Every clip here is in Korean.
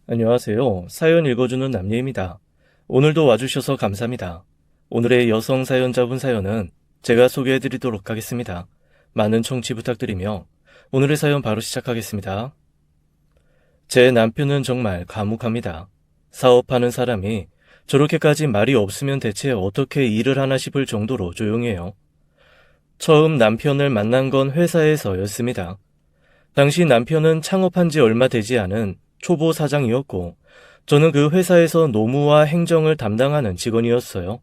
안녕하세요. 사연 읽어주는 남예입니다. 오늘도 와주셔서 감사합니다. 오늘의 여성 사연자분 사연은 제가 소개해드리도록 하겠습니다. 많은 청취 부탁드리며 오늘의 사연 바로 시작하겠습니다. 제 남편은 정말 과묵합니다. 사업하는 사람이 저렇게까지 말이 없으면 대체 어떻게 일을 하나 싶을 정도로 조용해요. 처음 남편을 만난 건 회사에서였습니다. 당시 남편은 창업한 지 얼마 되지 않은 초보 사장이었고 저는 그 회사에서 노무와 행정을 담당하는 직원이었어요.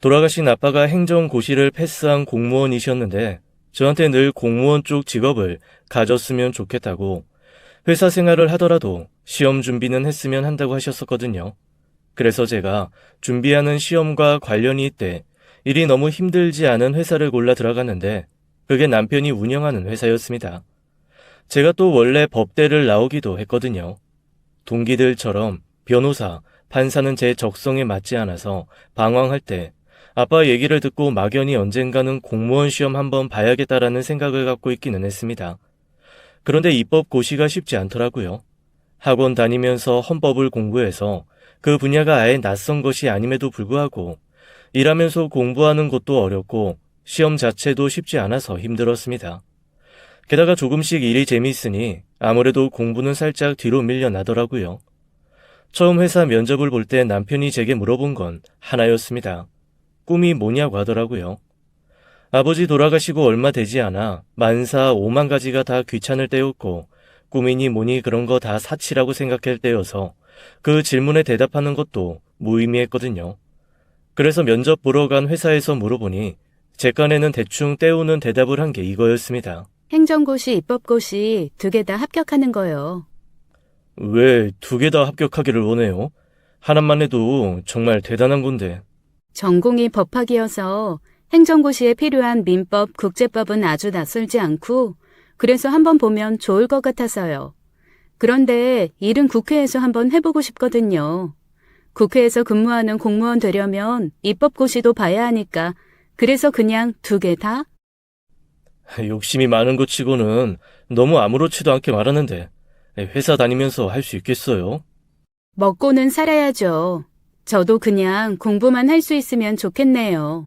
돌아가신 아빠가 행정고시를 패스한 공무원이셨는데 저한테 늘 공무원 쪽 직업을 가졌으면 좋겠다고 회사 생활을 하더라도 시험 준비는 했으면 한다고 하셨었거든요. 그래서 제가 준비하는 시험과 관련이 있대 일이 너무 힘들지 않은 회사를 골라 들어갔는데 그게 남편이 운영하는 회사였습니다. 제가 또 원래 법대를 나오기도 했거든요. 동기들처럼 변호사, 판사는 제 적성에 맞지 않아서 방황할 때 아빠 얘기를 듣고 막연히 언젠가는 공무원 시험 한번 봐야겠다라는 생각을 갖고 있기는 했습니다. 그런데 입법 고시가 쉽지 않더라고요. 학원 다니면서 헌법을 공부해서 그 분야가 아예 낯선 것이 아님에도 불구하고 일하면서 공부하는 것도 어렵고 시험 자체도 쉽지 않아서 힘들었습니다. 게다가 조금씩 일이 재미있으니 아무래도 공부는 살짝 뒤로 밀려나더라고요. 처음 회사 면접을 볼 때 남편이 제게 물어본 건 하나였습니다. 꿈이 뭐냐고 하더라고요. 아버지 돌아가시고 얼마 되지 않아 만사 5만 가지가 다 귀찮을 때였고 꿈이니 뭐니 그런 거 다 사치라고 생각할 때여서 그 질문에 대답하는 것도 무의미했거든요. 그래서 면접 보러 간 회사에서 물어보니 제 깐에는 대충 때우는 대답을 한 게 이거였습니다. 행정고시, 입법고시 두 개 다 합격하는 거요. 왜 두 개 다 합격하기를 원해요? 하나만 해도 정말 대단한 건데. 전공이 법학이어서 행정고시에 필요한 민법, 국제법은 아주 낯설지 않고 그래서 한번 보면 좋을 것 같아서요. 그런데 일은 국회에서 한번 해보고 싶거든요. 국회에서 근무하는 공무원 되려면 입법고시도 봐야 하니까 그래서 그냥 두 개 다? 욕심이 많은 것 치고는 너무 아무렇지도 않게 말하는데 회사 다니면서 할 수 있겠어요? 먹고는 살아야죠. 저도 그냥 공부만 할 수 있으면 좋겠네요.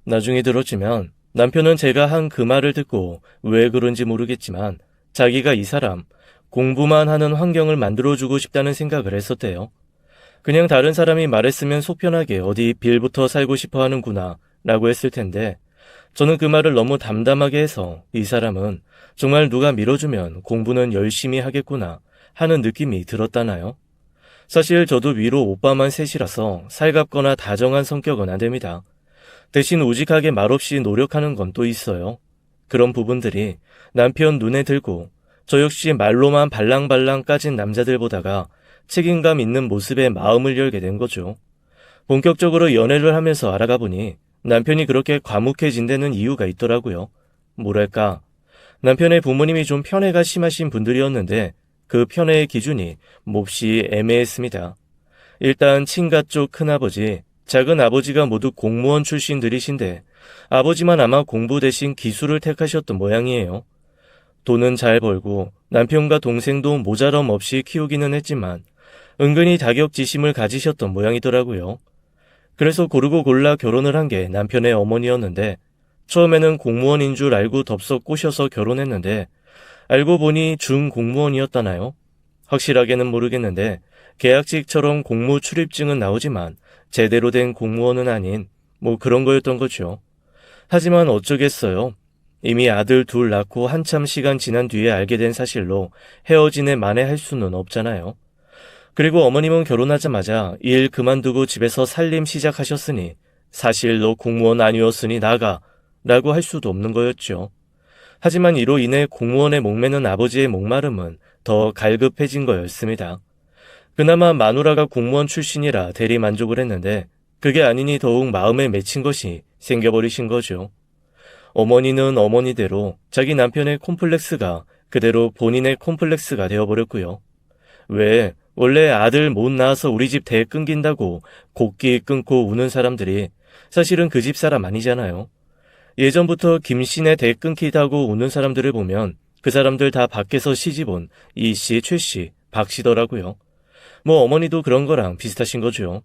나중에 들었지만 남편은 제가 한 그 말을 듣고 왜 그런지 모르겠지만 자기가 이 사람 공부만 하는 환경을 만들어주고 싶다는 생각을 했었대요. 그냥 다른 사람이 말했으면 속편하게 어디 빌부터 살고 싶어 하는구나 라고 했을 텐데 저는 그 말을 너무 담담하게 해서 이 사람은 정말 누가 밀어주면 공부는 열심히 하겠구나 하는 느낌이 들었다나요? 사실 저도 위로 오빠만 셋이라서 살갑거나 다정한 성격은 안 됩니다. 대신 우직하게 말없이 노력하는 건 또 있어요. 그런 부분들이 남편 눈에 들고 저 역시 말로만 발랑발랑 까진 남자들보다가 책임감 있는 모습에 마음을 열게 된 거죠. 본격적으로 연애를 하면서 알아가 보니 남편이 그렇게 과묵해진 데는 이유가 있더라고요. 뭐랄까, 남편의 부모님이 좀 편애가 심하신 분들이었는데 그 편애의 기준이 몹시 애매했습니다. 일단 친가 쪽 큰아버지, 작은 아버지가 모두 공무원 출신들이신데 아버지만 아마 공부 대신 기술을 택하셨던 모양이에요. 돈은 잘 벌고 남편과 동생도 모자람 없이 키우기는 했지만 은근히 자격지심을 가지셨던 모양이더라고요. 그래서 고르고 골라 결혼을 한 게 남편의 어머니였는데 처음에는 공무원인 줄 알고 덥석 꼬셔서 결혼했는데 알고 보니 준공무원이었다나요? 확실하게는 모르겠는데 계약직처럼 공무 출입증은 나오지만 제대로 된 공무원은 아닌 뭐 그런 거였던 거죠. 하지만 어쩌겠어요. 이미 아들 둘 낳고 한참 시간 지난 뒤에 알게 된 사실로 헤어진 애 만회할 수는 없잖아요. 그리고 어머님은 결혼하자마자 일 그만두고 집에서 살림 시작하셨으니 사실 너 공무원 아니었으니 나가 라고 할 수도 없는 거였죠. 하지만 이로 인해 공무원에 목매는 아버지의 목마름은 더 갈급해진 거였습니다. 그나마 마누라가 공무원 출신이라 대리 만족을 했는데 그게 아니니 더욱 마음에 맺힌 것이 생겨버리신 거죠. 어머니는 어머니대로 자기 남편의 콤플렉스가 그대로 본인의 콤플렉스가 되어버렸고요. 왜 원래 아들 못 낳아서 우리 집 대 끊긴다고 곡기 끊고 우는 사람들이 사실은 그 집 사람 아니잖아요. 예전부터 김씨네 대 끊기다고 우는 사람들을 보면 그 사람들 다 밖에서 시집 온 이씨, 최씨, 박시더라고요. 뭐 어머니도 그런 거랑 비슷하신 거죠.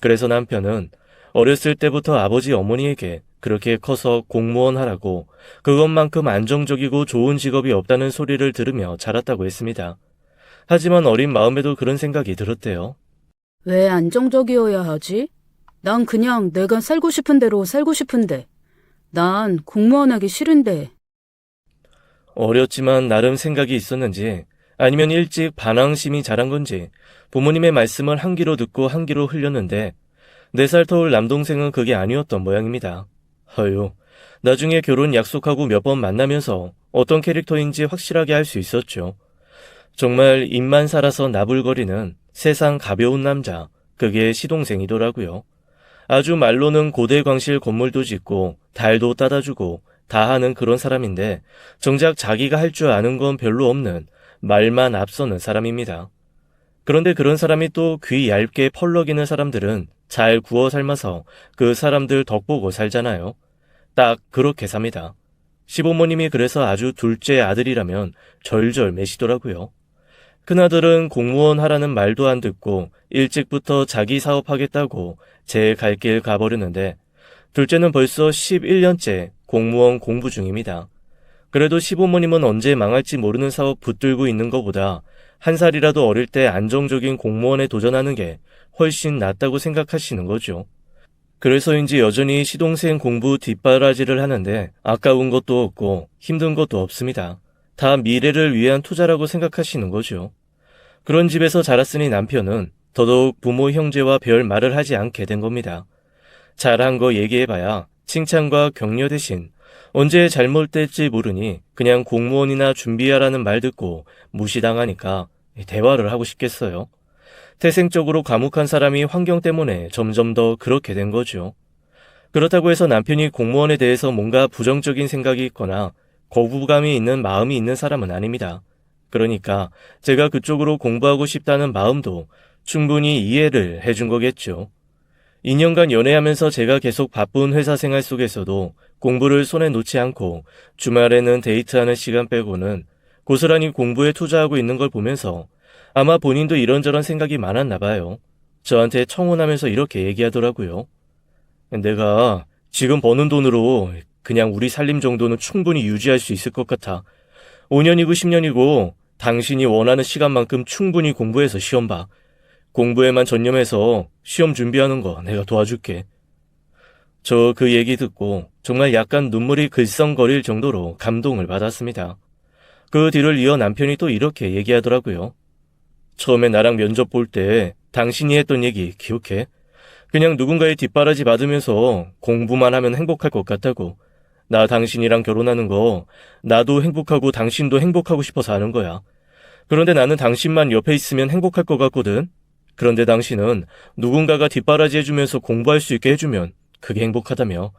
그래서 남편은 어렸을 때부터 아버지 어머니에게 그렇게 커서 공무원 하라고 그것만큼 안정적이고 좋은 직업이 없다는 소리를 들으며 자랐다고 했습니다. 하지만 어린 마음에도 그런 생각이 들었대요. 왜 안정적이어야 하지? 난 그냥 내가 살고 싶은 대로 살고 싶은데. 난 공무원 하기 싫은데. 어렸지만 나름 생각이 있었는지 아니면 일찍 반항심이 자란 건지 부모님의 말씀을 한 귀로 듣고 한 귀로 흘렸는데 4살 터울 남동생은 그게 아니었던 모양입니다. 허유, 나중에 결혼 약속하고 몇 번 만나면서 어떤 캐릭터인지 확실하게 알 수 있었죠. 정말 입만 살아서 나불거리는 세상 가벼운 남자, 그게 시동생이더라고요. 아주 말로는 고대광실 건물도 짓고 달도 따다주고 다 하는 그런 사람인데 정작 자기가 할 줄 아는 건 별로 없는 말만 앞서는 사람입니다. 그런데 그런 사람이 또 귀 얇게 펄럭이는 사람들은 잘 구워 삶아서 그 사람들 덕보고 살잖아요. 딱 그렇게 삽니다. 시부모님이 그래서 아주 둘째 아들이라면 절절 매시더라고요. 큰아들은 공무원 하라는 말도 안 듣고 일찍부터 자기 사업하겠다고 제 갈 길 가버렸는데 둘째는 벌써 11년째 공무원 공부 중입니다. 그래도 시부모님은 언제 망할지 모르는 사업 붙들고 있는 것보다 1살이라도 어릴 때 안정적인 공무원에 도전하는 게 훨씬 낫다고 생각하시는 거죠. 그래서인지 여전히 시동생 공부 뒷바라지를 하는데 아까운 것도 없고 힘든 것도 없습니다. 다 미래를 위한 투자라고 생각하시는 거죠. 그런 집에서 자랐으니 남편은 더더욱 부모 형제와 별 말을 하지 않게 된 겁니다. 잘한 거 얘기해봐야 칭찬과 격려 대신 언제 잘못될지 모르니 그냥 공무원이나 준비하라는 말 듣고 무시당하니까 대화를 하고 싶겠어요. 태생적으로 과묵한 사람이 환경 때문에 점점 더 그렇게 된 거죠. 그렇다고 해서 남편이 공무원에 대해서 뭔가 부정적인 생각이 있거나 거부감이 있는 마음이 있는 사람은 아닙니다. 그러니까 제가 그쪽으로 공부하고 싶다는 마음도 충분히 이해를 해준 거겠죠. 2년간 연애하면서 제가 계속 바쁜 회사 생활 속에서도 공부를 손에 놓지 않고 주말에는 데이트하는 시간 빼고는 고스란히 공부에 투자하고 있는 걸 보면서 아마 본인도 이런저런 생각이 많았나 봐요. 저한테 청혼하면서 이렇게 얘기하더라고요. 내가 지금 버는 돈으로 그냥 우리 살림 정도는 충분히 유지할 수 있을 것 같아. 5년이고 10년이고 당신이 원하는 시간만큼 충분히 공부해서 시험 봐. 공부에만 전념해서 시험 준비하는 거 내가 도와줄게. 저 그 얘기 듣고 정말 약간 눈물이 글썽거릴 정도로 감동을 받았습니다. 그 뒤를 이어 남편이 또 이렇게 얘기하더라고요. 처음에 나랑 면접 볼 때 당신이 했던 얘기 기억해? 그냥 누군가의 뒷바라지 받으면서 공부만 하면 행복할 것 같다고. 나 당신이랑 결혼하는 거 나도 행복하고 당신도 행복하고 싶어서 하는 거야. 그런데 나는 당신만 옆에 있으면 행복할 것 같거든. 그런데 당신은 누군가가 뒷바라지 해주면서 공부할 수 있게 해주면 그게 행복하다며.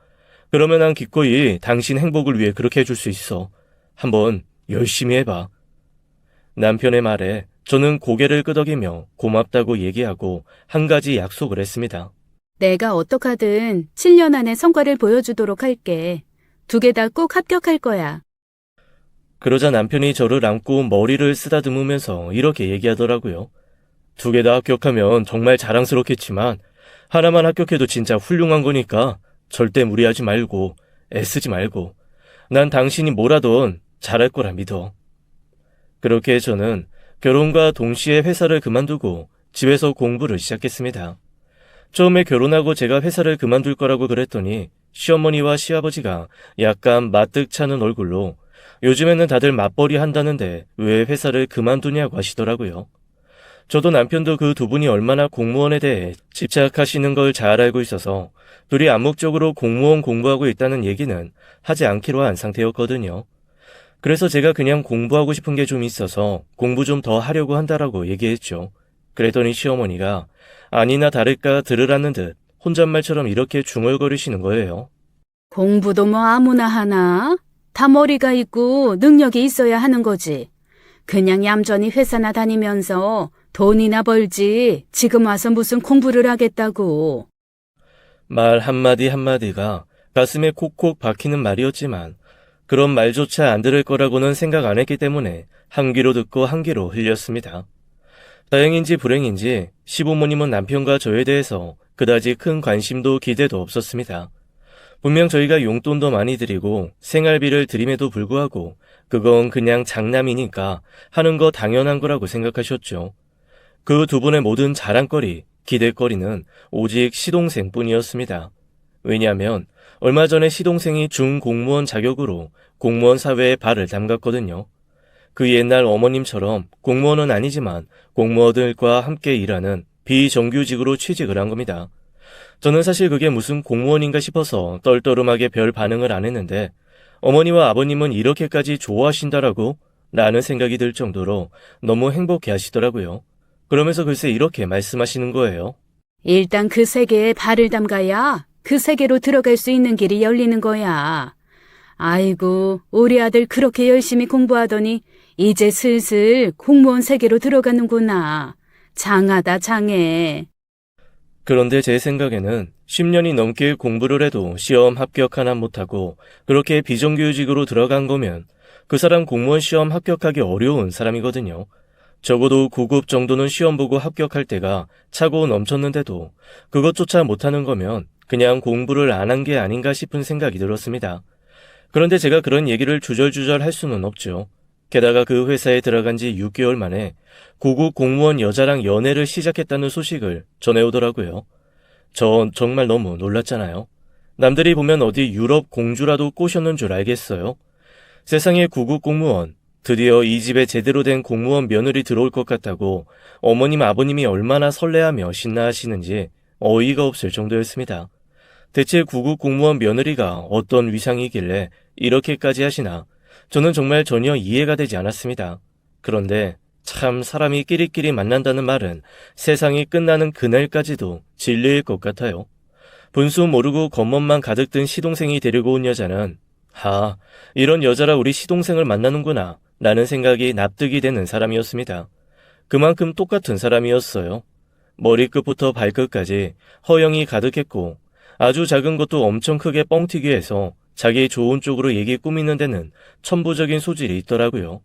그러면 난 기꺼이 당신 행복을 위해 그렇게 해줄 수 있어. 한번 열심히 해봐. 남편의 말에 저는 고개를 끄덕이며 고맙다고 얘기하고 한 가지 약속을 했습니다. 내가 어떡하든 7년 안에 성과를 보여주도록 할게. 2개 다 꼭 합격할 거야. 그러자 남편이 저를 안고 머리를 쓰다듬으면서 이렇게 얘기하더라고요. 2개 다 합격하면 정말 자랑스럽겠지만 하나만 합격해도 진짜 훌륭한 거니까 절대 무리하지 말고 애쓰지 말고 난 당신이 뭐라던 잘할 거라 믿어. 그렇게 저는 결혼과 동시에 회사를 그만두고 집에서 공부를 시작했습니다. 처음에 결혼하고 제가 회사를 그만둘 거라고 그랬더니 시어머니와 시아버지가 약간 마뜩찮은 얼굴로 요즘에는 다들 맞벌이 한다는데 왜 회사를 그만두냐고 하시더라고요. 저도 남편도 그 2분이 얼마나 공무원에 대해 집착하시는 걸 잘 알고 있어서 둘이 암묵적으로 공무원 공부하고 있다는 얘기는 하지 않기로 한 상태였거든요. 그래서 제가 그냥 공부하고 싶은 게 좀 있어서 공부 좀 더 하려고 한다라고 얘기했죠. 그랬더니 시어머니가 아니나 다를까 들으라는 듯 혼잣말처럼 이렇게 중얼거리시는 거예요. 공부도 뭐 아무나 하나? 다 머리가 있고 능력이 있어야 하는 거지. 그냥 얌전히 회사나 다니면서 돈이나 벌지 지금 와서 무슨 공부를 하겠다고. 말 한마디 한마디가 가슴에 콕콕 박히는 말이었지만 그런 말조차 안 들을 거라고는 생각 안 했기 때문에 한 귀로 듣고 한 귀로 흘렸습니다. 다행인지 불행인지 시부모님은 남편과 저에 대해서 그다지 큰 관심도 기대도 없었습니다. 분명 저희가 용돈도 많이 드리고 생활비를 드림에도 불구하고 그건 그냥 장남이니까 하는 거 당연한 거라고 생각하셨죠. 그 두 분의 모든 자랑거리, 기대거리는 오직 시동생뿐이었습니다. 왜냐하면 얼마 전에 시동생이 중공무원 자격으로 공무원 사회에 발을 담갔거든요. 그 옛날 어머님처럼 공무원은 아니지만 공무원들과 함께 일하는 비정규직으로 취직을 한 겁니다. 저는 사실 그게 무슨 공무원인가 싶어서 떨떠름하게 별 반응을 안 했는데 어머니와 아버님은 이렇게까지 좋아하신다라고? 라는 생각이 들 정도로 너무 행복해 하시더라고요. 그러면서 글쎄 이렇게 말씀하시는 거예요. 일단 그 세계에 발을 담가야 그 세계로 들어갈 수 있는 길이 열리는 거야. 아이고, 우리 아들 그렇게 열심히 공부하더니 이제 슬슬 공무원 세계로 들어가는구나. 장하다, 장해. 그런데 제 생각에는 10년이 넘게 공부를 해도 시험 합격 하나 못하고 그렇게 비정규직으로 들어간 거면 그 사람 공무원 시험 합격하기 어려운 사람이거든요. 적어도 9급 정도는 시험 보고 합격할 때가 차고 넘쳤는데도 그것조차 못하는 거면 그냥 공부를 안 한 게 아닌가 싶은 생각이 들었습니다. 그런데 제가 그런 얘기를 주절주절 할 수는 없죠. 게다가 그 회사에 들어간 지 6개월 만에 9급 공무원 여자랑 연애를 시작했다는 소식을 전해오더라고요. 전 정말 너무 놀랐잖아요. 남들이 보면 어디 유럽 공주라도 꼬셨는 줄 알겠어요. 세상에 9급 공무원, 드디어 이 집에 제대로 된 공무원 며느리 들어올 것 같다고 어머님 아버님이 얼마나 설레하며 신나하시는지 어이가 없을 정도였습니다. 대체 9급 공무원 며느리가 어떤 위상이길래 이렇게까지 하시나 저는 정말 전혀 이해가 되지 않았습니다. 그런데 참 사람이 끼리끼리 만난다는 말은 세상이 끝나는 그날까지도 진리일 것 같아요. 분수 모르고 겉멋만 가득 든 시동생이 데리고 온 여자는 이런 여자라 우리 시동생을 만나는구나 라는 생각이 납득이 되는 사람이었습니다. 그만큼 똑같은 사람이었어요. 머리끝부터 발끝까지 허영이 가득했고 아주 작은 것도 엄청 크게 뻥튀기 해서 자기 좋은 쪽으로 얘기 꾸미는 데는 천부적인 소질이 있더라고요.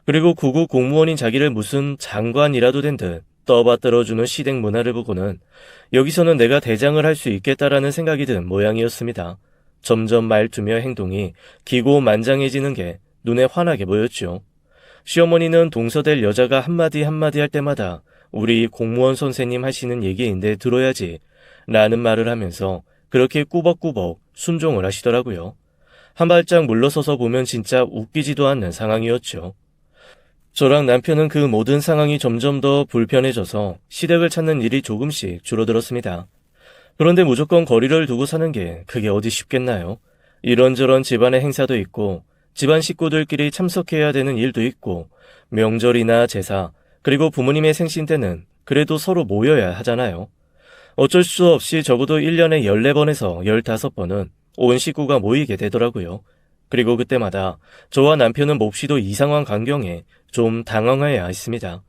그리고 9급 공무원인 자기를 무슨 장관이라도 된 듯 떠받들어주는 시댁 문화를 보고는 여기서는 내가 대장을 할 수 있겠다라는 생각이 든 모양이었습니다. 점점 말투며 행동이 기고만장해지는 게 눈에 환하게 보였죠. 시어머니는 동서될 여자가 한마디 한마디 할 때마다 우리 공무원 선생님 하시는 얘기인데 들어야지 라는 말을 하면서 그렇게 꾸벅꾸벅 순종을 하시더라고요. 한 발짝 물러서서 보면 진짜 웃기지도 않는 상황이었죠. 저랑 남편은 그 모든 상황이 점점 더 불편해져서 시댁을 찾는 일이 조금씩 줄어들었습니다. 그런데 무조건 거리를 두고 사는 게 그게 어디 쉽겠나요? 이런저런 집안의 행사도 있고 집안 식구들끼리 참석해야 되는 일도 있고 명절이나 제사 그리고 부모님의 생신 때는 그래도 서로 모여야 하잖아요. 어쩔 수 없이 적어도 1년에 14번에서 15번은 온 식구가 모이게 되더라고요. 그리고 그때마다 저와 남편은 몹시도 이상한 광경에 좀 당황해야 했습니다.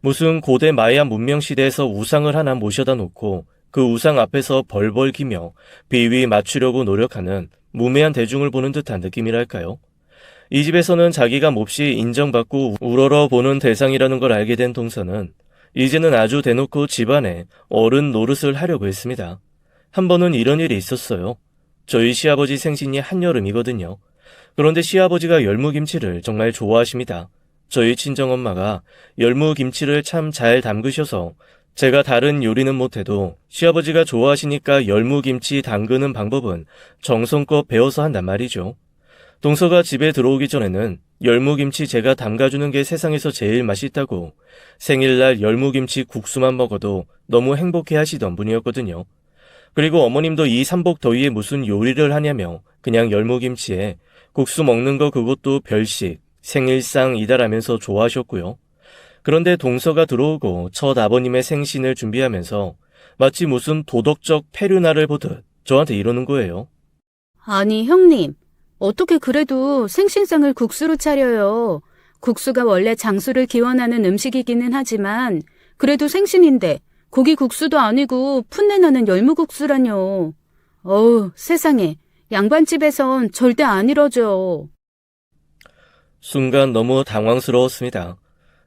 무슨 고대 마야 문명 시대에서 우상을 하나 모셔다 놓고 그 우상 앞에서 벌벌 기며 비위 맞추려고 노력하는 무매한 대중을 보는 듯한 느낌이랄까요? 이 집에서는 자기가 몹시 인정받고 우러러 보는 대상이라는 걸 알게 된 동서는 이제는 아주 대놓고 집안에 어른 노릇을 하려고 했습니다. 한 번은 이런 일이 있었어요. 저희 시아버지 생신이 한여름이거든요. 그런데 시아버지가 열무김치를 정말 좋아하십니다. 저희 친정엄마가 열무김치를 참 잘 담그셔서 제가 다른 요리는 못해도 시아버지가 좋아하시니까 열무김치 담그는 방법은 정성껏 배워서 한단 말이죠. 동서가 집에 들어오기 전에는 열무김치 제가 담가주는 게 세상에서 제일 맛있다고 생일날 열무김치 국수만 먹어도 너무 행복해 하시던 분이었거든요. 그리고 어머님도 이 삼복더위에 무슨 요리를 하냐며 그냥 열무김치에 국수 먹는 거 그것도 별식, 생일상이다라면서 좋아하셨고요. 그런데 동서가 들어오고 첫 아버님의 생신을 준비하면서 마치 무슨 도덕적 페류나를 보듯 저한테 이러는 거예요. 아니, 형님. 어떻게 그래도 생신상을 국수로 차려요. 국수가 원래 장수를 기원하는 음식이기는 하지만 그래도 생신인데 고기 국수도 아니고 풋내나는 열무국수라뇨. 어우, 세상에. 양반집에선 절대 안 이러죠. 순간 너무 당황스러웠습니다.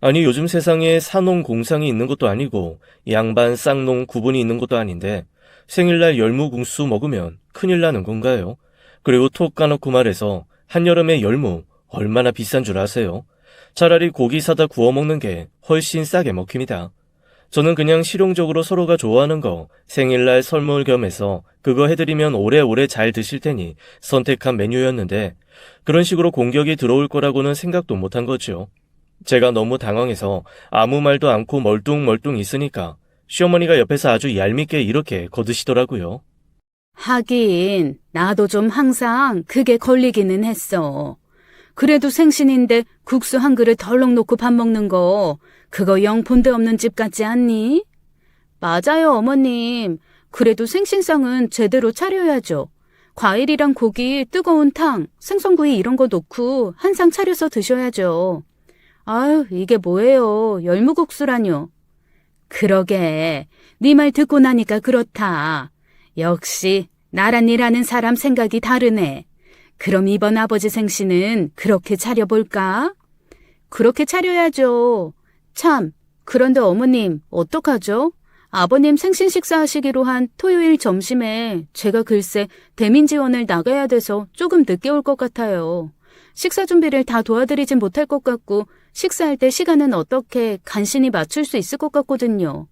아니 요즘 세상에 사농 공상이 있는 것도 아니고 양반 쌍농 구분이 있는 것도 아닌데 생일날 열무국수 먹으면 큰일 나는 건가요? 그리고 톡 까놓고 말해서 한여름에 열무 얼마나 비싼 줄 아세요? 차라리 고기 사다 구워 먹는 게 훨씬 싸게 먹힙니다. 저는 그냥 실용적으로 서로가 좋아하는 거 생일날 선물 겸해서 그거 해드리면 오래오래 잘 드실 테니 선택한 메뉴였는데 그런 식으로 공격이 들어올 거라고는 생각도 못한 거죠. 제가 너무 당황해서 아무 말도 않고 멀뚱멀뚱 있으니까 시어머니가 옆에서 아주 얄밉게 이렇게 거드시더라고요. 하긴 나도 좀 항상 그게 걸리기는 했어. 그래도 생신인데 국수 한 그릇 덜렁 놓고 밥 먹는 거 그거 영 본데 없는 집 같지 않니? 맞아요, 어머님. 그래도 생신상은 제대로 차려야죠. 과일이랑 고기, 뜨거운 탕, 생선구이 이런 거 놓고 한 상 차려서 드셔야죠. 아유, 이게 뭐예요. 열무국수라뇨. 그러게, 네 말 듣고 나니까 그렇다. 역시 나란 일하는 사람 생각이 다르네. 그럼 이번 아버지 생신은 그렇게 차려볼까? 그렇게 차려야죠. 참, 그런데 어머님, 어떡하죠? 아버님 생신 식사하시기로 한 토요일 점심에 제가 글쎄 대민 지원을 나가야 돼서 조금 늦게 올 것 같아요. 식사 준비를 다 도와드리진 못할 것 같고 식사할 때 시간은 어떻게 간신히 맞출 수 있을 것 같거든요.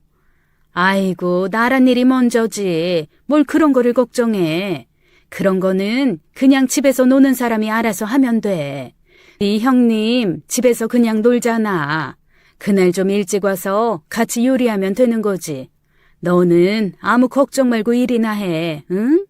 아이고, 나란 일이 먼저지. 뭘 그런 거를 걱정해. 그런 거는 그냥 집에서 노는 사람이 알아서 하면 돼. 네 형님 집에서 그냥 놀잖아. 그날 좀 일찍 와서 같이 요리하면 되는 거지. 너는 아무 걱정 말고 일이나 해, 응?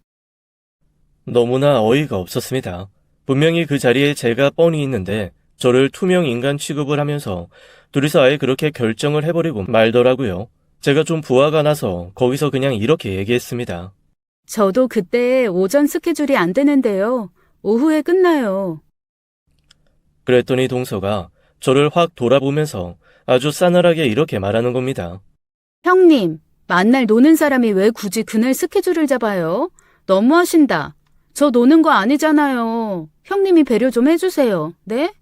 너무나 어이가 없었습니다. 분명히 그 자리에 제가 뻔히 있는데 저를 투명 인간 취급을 하면서 둘이서 아예 그렇게 결정을 해버리고 말더라고요. 제가 좀 부화가 나서 거기서 그냥 이렇게 얘기했습니다. 저도 그때 오전 스케줄이 안 되는데요. 오후에 끝나요. 그랬더니 동서가 저를 확 돌아보면서 아주 싸늘하게 이렇게 말하는 겁니다. 형님, 만날 노는 사람이 왜 굳이 그날 스케줄을 잡아요? 너무하신다. 저 노는 거 아니잖아요. 형님이 배려 좀 해주세요. 네?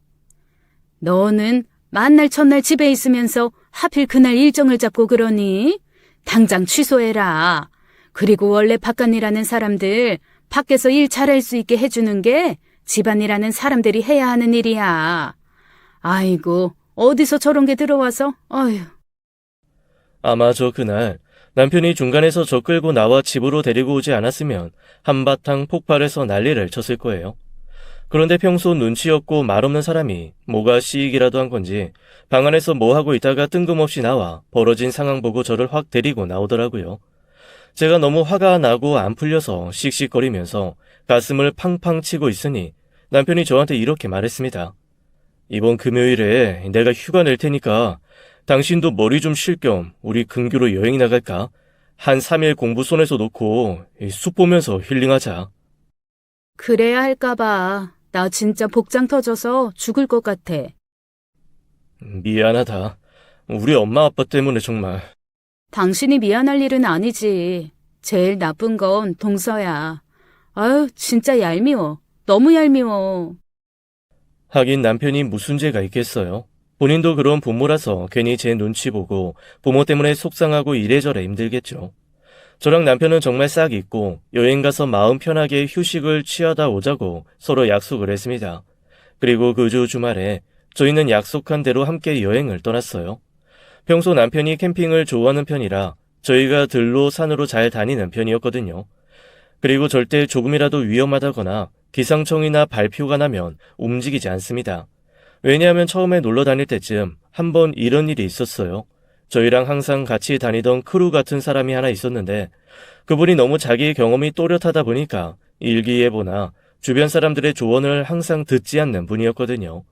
너는 만날 첫날 집에 있으면서 하필 그날 일정을 잡고 그러니? 당장 취소해라. 그리고 원래 바깥일하는 사람들 밖에서 일 잘할 수 있게 해주는 게 집안일하는 사람들이 해야 하는 일이야. 아이고, 어디서 저런 게 들어와서? 어휴. 아마 저 그날 남편이 중간에서 저 끌고 나와 집으로 데리고 오지 않았으면 한바탕 폭발해서 난리를 쳤을 거예요. 그런데 평소 눈치 없고 말없는 사람이 뭐가 시익이라도 한 건지 방 안에서 뭐 하고 있다가 뜬금없이 나와 벌어진 상황 보고 저를 확 데리고 나오더라고요. 제가 너무 화가 나고 안 풀려서 씩씩거리면서 가슴을 팡팡 치고 있으니 남편이 저한테 이렇게 말했습니다. 이번 금요일에 내가 휴가 낼 테니까 당신도 머리 좀 쉴 겸 우리 근교로 여행 나갈까? 한 3일 공부 손에서 놓고 숲 보면서 힐링하자. 그래야 할까봐. 나 진짜 복장 터져서 죽을 것 같아. 미안하다. 우리 엄마 아빠 때문에 정말. 당신이 미안할 일은 아니지. 제일 나쁜 건 동서야. 아유, 진짜 얄미워. 너무 얄미워. 하긴 남편이 무슨 죄가 있겠어요. 본인도 그런 부모라서 괜히 제 눈치 보고 부모 때문에 속상하고 이래저래 힘들겠죠. 저랑 남편은 정말 싹 잊고 여행 가서 마음 편하게 휴식을 취하다 오자고 서로 약속을 했습니다. 그리고 그 주 주말에 저희는 약속한 대로 함께 여행을 떠났어요. 평소 남편이 캠핑을 좋아하는 편이라 저희가 들로 산으로 잘 다니는 편이었거든요. 그리고 절대 조금이라도 위험하다거나 기상청이나 발표가 나면 움직이지 않습니다. 왜냐하면 처음에 놀러 다닐 때쯤 한번 이런 일이 있었어요. 저희랑 항상 같이 다니던 크루 같은 사람이 하나 있었는데 그분이 너무 자기의 경험이 또렷하다 보니까 일기예보나 주변 사람들의 조언을 항상 듣지 않는 분이었거든요.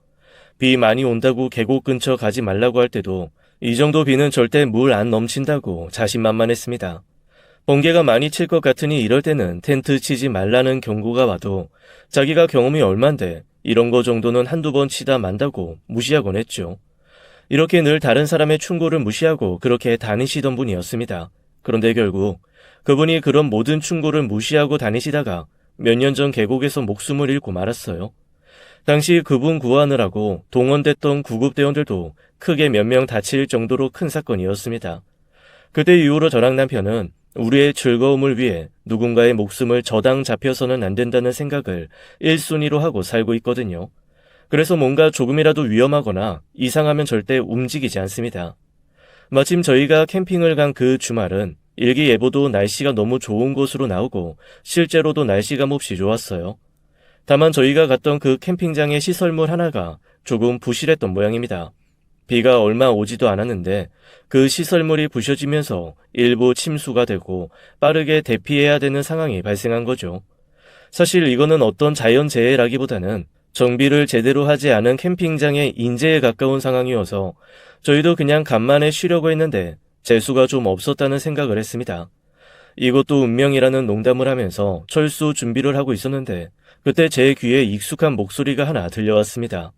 비 많이 온다고 계곡 근처 가지 말라고 할 때도 이 정도 비는 절대 물 안 넘친다고 자신만만했습니다. 번개가 많이 칠 것 같으니 이럴 때는 텐트 치지 말라는 경고가 와도 자기가 경험이 얼만데 이런 거 정도는 한두 번 치다 만다고 무시하곤 했죠. 이렇게 늘 다른 사람의 충고를 무시하고 그렇게 다니시던 분이었습니다. 그런데 결국 그분이 그런 모든 충고를 무시하고 다니시다가 몇 년 전 계곡에서 목숨을 잃고 말았어요. 당시 그분 구하느라고 동원됐던 구급대원들도 크게 몇 명 다칠 정도로 큰 사건이었습니다. 그때 이후로 저랑 남편은 우리의 즐거움을 위해 누군가의 목숨을 저당 잡혀서는 안 된다는 생각을 1순위로 하고 살고 있거든요. 그래서 뭔가 조금이라도 위험하거나 이상하면 절대 움직이지 않습니다. 마침 저희가 캠핑을 간 그 주말은 일기예보도 날씨가 너무 좋은 곳으로 나오고 실제로도 날씨가 몹시 좋았어요. 다만 저희가 갔던 그 캠핑장의 시설물 하나가 조금 부실했던 모양입니다. 비가 얼마 오지도 않았는데 그 시설물이 부셔지면서 일부 침수가 되고 빠르게 대피해야 되는 상황이 발생한 거죠. 사실 이거는 어떤 자연재해라기보다는 정비를 제대로 하지 않은 캠핑장의 인재에 가까운 상황이어서 저희도 그냥 간만에 쉬려고 했는데 재수가 좀 없었다는 생각을 했습니다. 이것도 운명이라는 농담을 하면서 철수 준비를 하고 있었는데 그때 제 귀에 익숙한 목소리가 하나 들려왔습니다.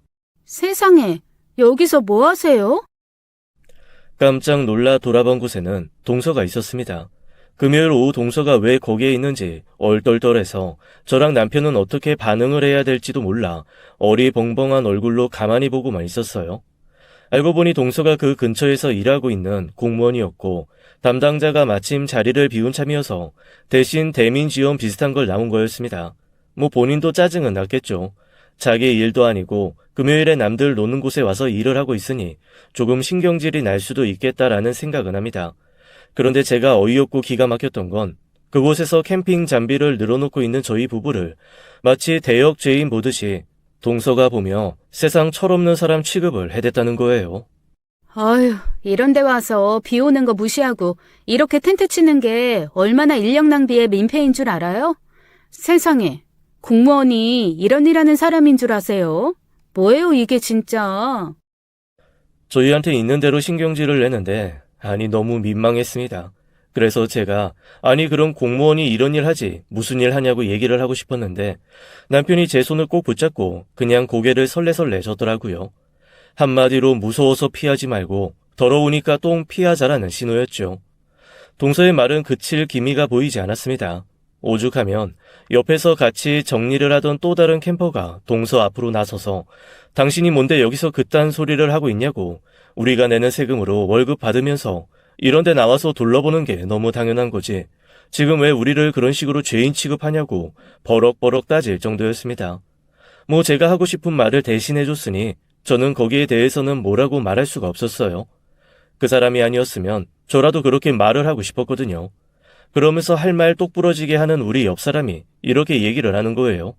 세상에, 여기서 뭐 하세요? 깜짝 놀라 돌아본 곳에는 동서가 있었습니다. 금요일 오후 동서가 왜 거기에 있는지 얼떨떨해서 저랑 남편은 어떻게 반응을 해야 될지도 몰라 어리벙벙한 얼굴로 가만히 보고만 있었어요. 알고 보니 동서가 그 근처에서 일하고 있는 공무원이었고 담당자가 마침 자리를 비운 참이어서 대신 대민 지원 비슷한 걸 나온 거였습니다. 뭐 본인도 짜증은 났겠죠. 자기 일도 아니고 금요일에 남들 노는 곳에 와서 일을 하고 있으니 조금 신경질이 날 수도 있겠다라는 생각은 합니다. 그런데 제가 어이없고 기가 막혔던 건 그곳에서 캠핑 장비를 늘어놓고 있는 저희 부부를 마치 대역 죄인 보듯이 동서가 보며 세상 철없는 사람 취급을 해댔다는 거예요. 아휴, 이런 데 와서 비 오는 거 무시하고 이렇게 텐트 치는 게 얼마나 인력 낭비의 민폐인 줄 알아요? 세상에, 공무원이 이런 일 하는 사람인 줄 아세요? 뭐예요 이게 진짜. 저희한테 있는 대로 신경질을 내는데 너무 민망했습니다. 그래서 제가 그럼 공무원이 이런 일 하지 무슨 일 하냐고 얘기를 하고 싶었는데 남편이 제 손을 꼭 붙잡고 그냥 고개를 설레설레 젓더라고요. 한마디로 무서워서 피하지 말고 더러우니까 똥 피하자라는 신호였죠. 동서의 말은 그칠 기미가 보이지 않았습니다. 오죽하면 옆에서 같이 정리를 하던 또 다른 캠퍼가 동서 앞으로 나서서 당신이 뭔데 여기서 그딴 소리를 하고 있냐고 우리가 내는 세금으로 월급 받으면서 이런 데 나와서 둘러보는 게 너무 당연한 거지. 지금 왜 우리를 그런 식으로 죄인 취급하냐고 버럭버럭 따질 정도였습니다. 뭐 제가 하고 싶은 말을 대신해줬으니 저는 거기에 대해서는 뭐라고 말할 수가 없었어요. 그 사람이 아니었으면 저라도 그렇게 말을 하고 싶었거든요. 그러면서 할 말 똑부러지게 하는 우리 옆 사람이 이렇게 얘기를 하는 거예요.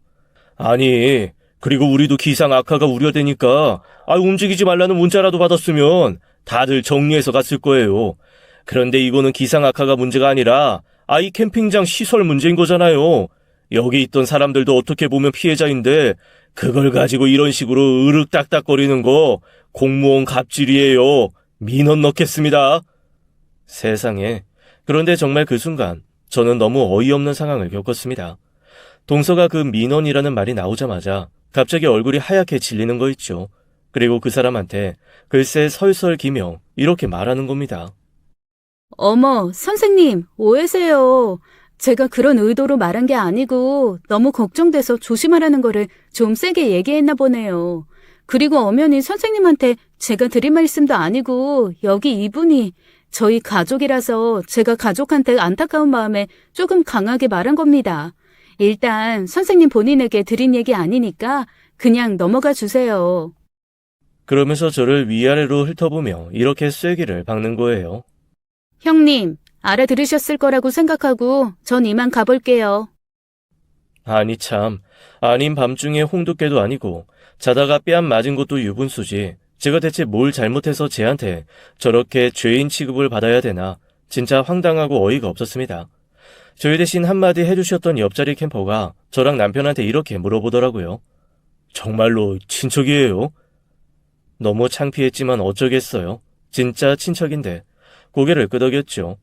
그리고 우리도 기상 악화가 우려되니까 움직이지 말라는 문자라도 받았으면 다들 정리해서 갔을 거예요. 그런데 이거는 기상 악화가 문제가 아니라 이 캠핑장 시설 문제인 거잖아요. 여기 있던 사람들도 어떻게 보면 피해자인데 그걸 가지고 이런 식으로 으륵딱딱거리는 거 공무원 갑질이에요. 민원 넣겠습니다. 세상에. 그런데 정말 그 순간 저는 너무 어이없는 상황을 겪었습니다. 동서가 그 민원이라는 말이 나오자마자 갑자기 얼굴이 하얗게 질리는 거 있죠. 그리고 그 사람한테 글쎄 설설기며 이렇게 말하는 겁니다. 어머, 선생님, 오해세요. 제가 그런 의도로 말한 게 아니고 너무 걱정돼서 조심하라는 거를 좀 세게 얘기했나 보네요. 그리고 엄연히 선생님한테 제가 드린 말씀도 아니고 여기 이분이 저희 가족이라서 제가 가족한테 안타까운 마음에 조금 강하게 말한 겁니다. 일단 선생님 본인에게 드린 얘기 아니니까 그냥 넘어가 주세요. 그러면서 저를 위아래로 훑어보며 이렇게 쐐기를 박는 거예요. 형님, 알아들으셨을 거라고 생각하고 전 이만 가볼게요. 참, 아닌 밤중에 홍두깨도 아니고 자다가 뺨 맞은 것도 유분수지. 제가 대체 뭘 잘못해서 쟤한테 저렇게 죄인 취급을 받아야 되나 진짜 황당하고 어이가 없었습니다. 저희 대신 한마디 해주셨던 옆자리 캠퍼가 저랑 남편한테 이렇게 물어보더라고요. 정말로 친척이에요? 너무 창피했지만 어쩌겠어요. 진짜 친척인데 고개를 끄덕였죠.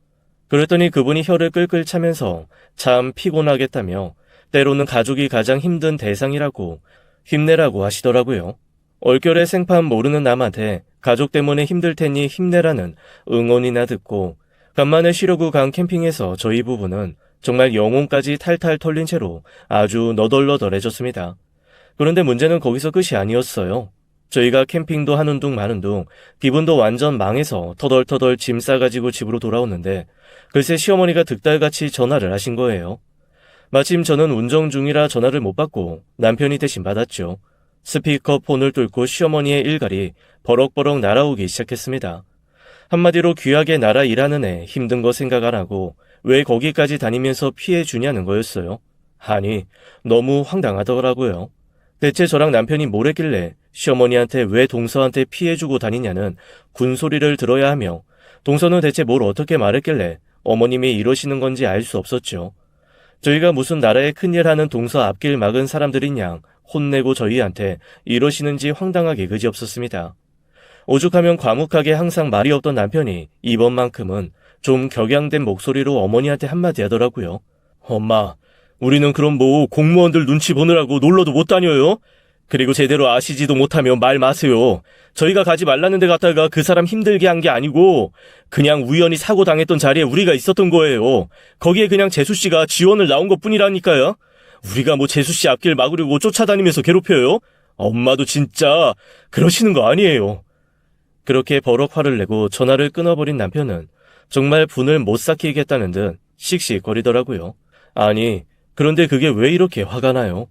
그랬더니 그분이 혀를 끌끌 차면서 참 피곤하겠다며 때로는 가족이 가장 힘든 대상이라고 힘내라고 하시더라고요. 얼결에 생판 모르는 남한테 가족 때문에 힘들 테니 힘내라는 응원이나 듣고 간만에 쉬려고 간 캠핑에서 저희 부부는 정말 영혼까지 탈탈 털린 채로 아주 너덜너덜해졌습니다. 그런데 문제는 거기서 끝이 아니었어요. 저희가 캠핑도 하는 둥 마는 둥 기분도 완전 망해서 터덜터덜 짐 싸가지고 집으로 돌아오는데 글쎄 시어머니가 득달같이 전화를 하신 거예요. 마침 저는 운전 중이라 전화를 못 받고 남편이 대신 받았죠. 스피커폰을 뚫고 시어머니의 일갈이 버럭버럭 날아오기 시작했습니다. 한마디로 귀하게 나라 일하는 애 힘든 거 생각 안 하고 왜 거기까지 다니면서 피해 주냐는 거였어요. 아니, 너무 황당하더라고요. 대체 저랑 남편이 뭘 했길래 시어머니한테 왜 동서한테 피해주고 다니냐는 군소리를 들어야 하며 동서는 대체 뭘 어떻게 말했길래 어머님이 이러시는 건지 알 수 없었죠. 저희가 무슨 나라에 큰일 하는 동서 앞길 막은 사람들인 양 혼내고 저희한테 이러시는지 황당하게 그지없었습니다. 오죽하면 과묵하게 항상 말이 없던 남편이 이번만큼은 좀 격양된 목소리로 어머니한테 한마디 하더라고요. 엄마, 우리는 그럼 뭐 공무원들 눈치 보느라고 놀러도 못 다녀요? 그리고 제대로 아시지도 못하면 말 마세요. 저희가 가지 말라는 데 갔다가 그 사람 힘들게 한 게 아니고 그냥 우연히 사고 당했던 자리에 우리가 있었던 거예요. 거기에 그냥 재수씨가 지원을 나온 것뿐이라니까요. 우리가 뭐 재수씨 앞길 막으려고 쫓아다니면서 괴롭혀요? 엄마도 진짜 그러시는 거 아니에요. 그렇게 버럭 화를 내고 전화를 끊어버린 남편은 정말 분을 못 삭히겠다는 듯 씩씩거리더라고요. 아니, 그런데 그게 왜 이렇게 화가 나요?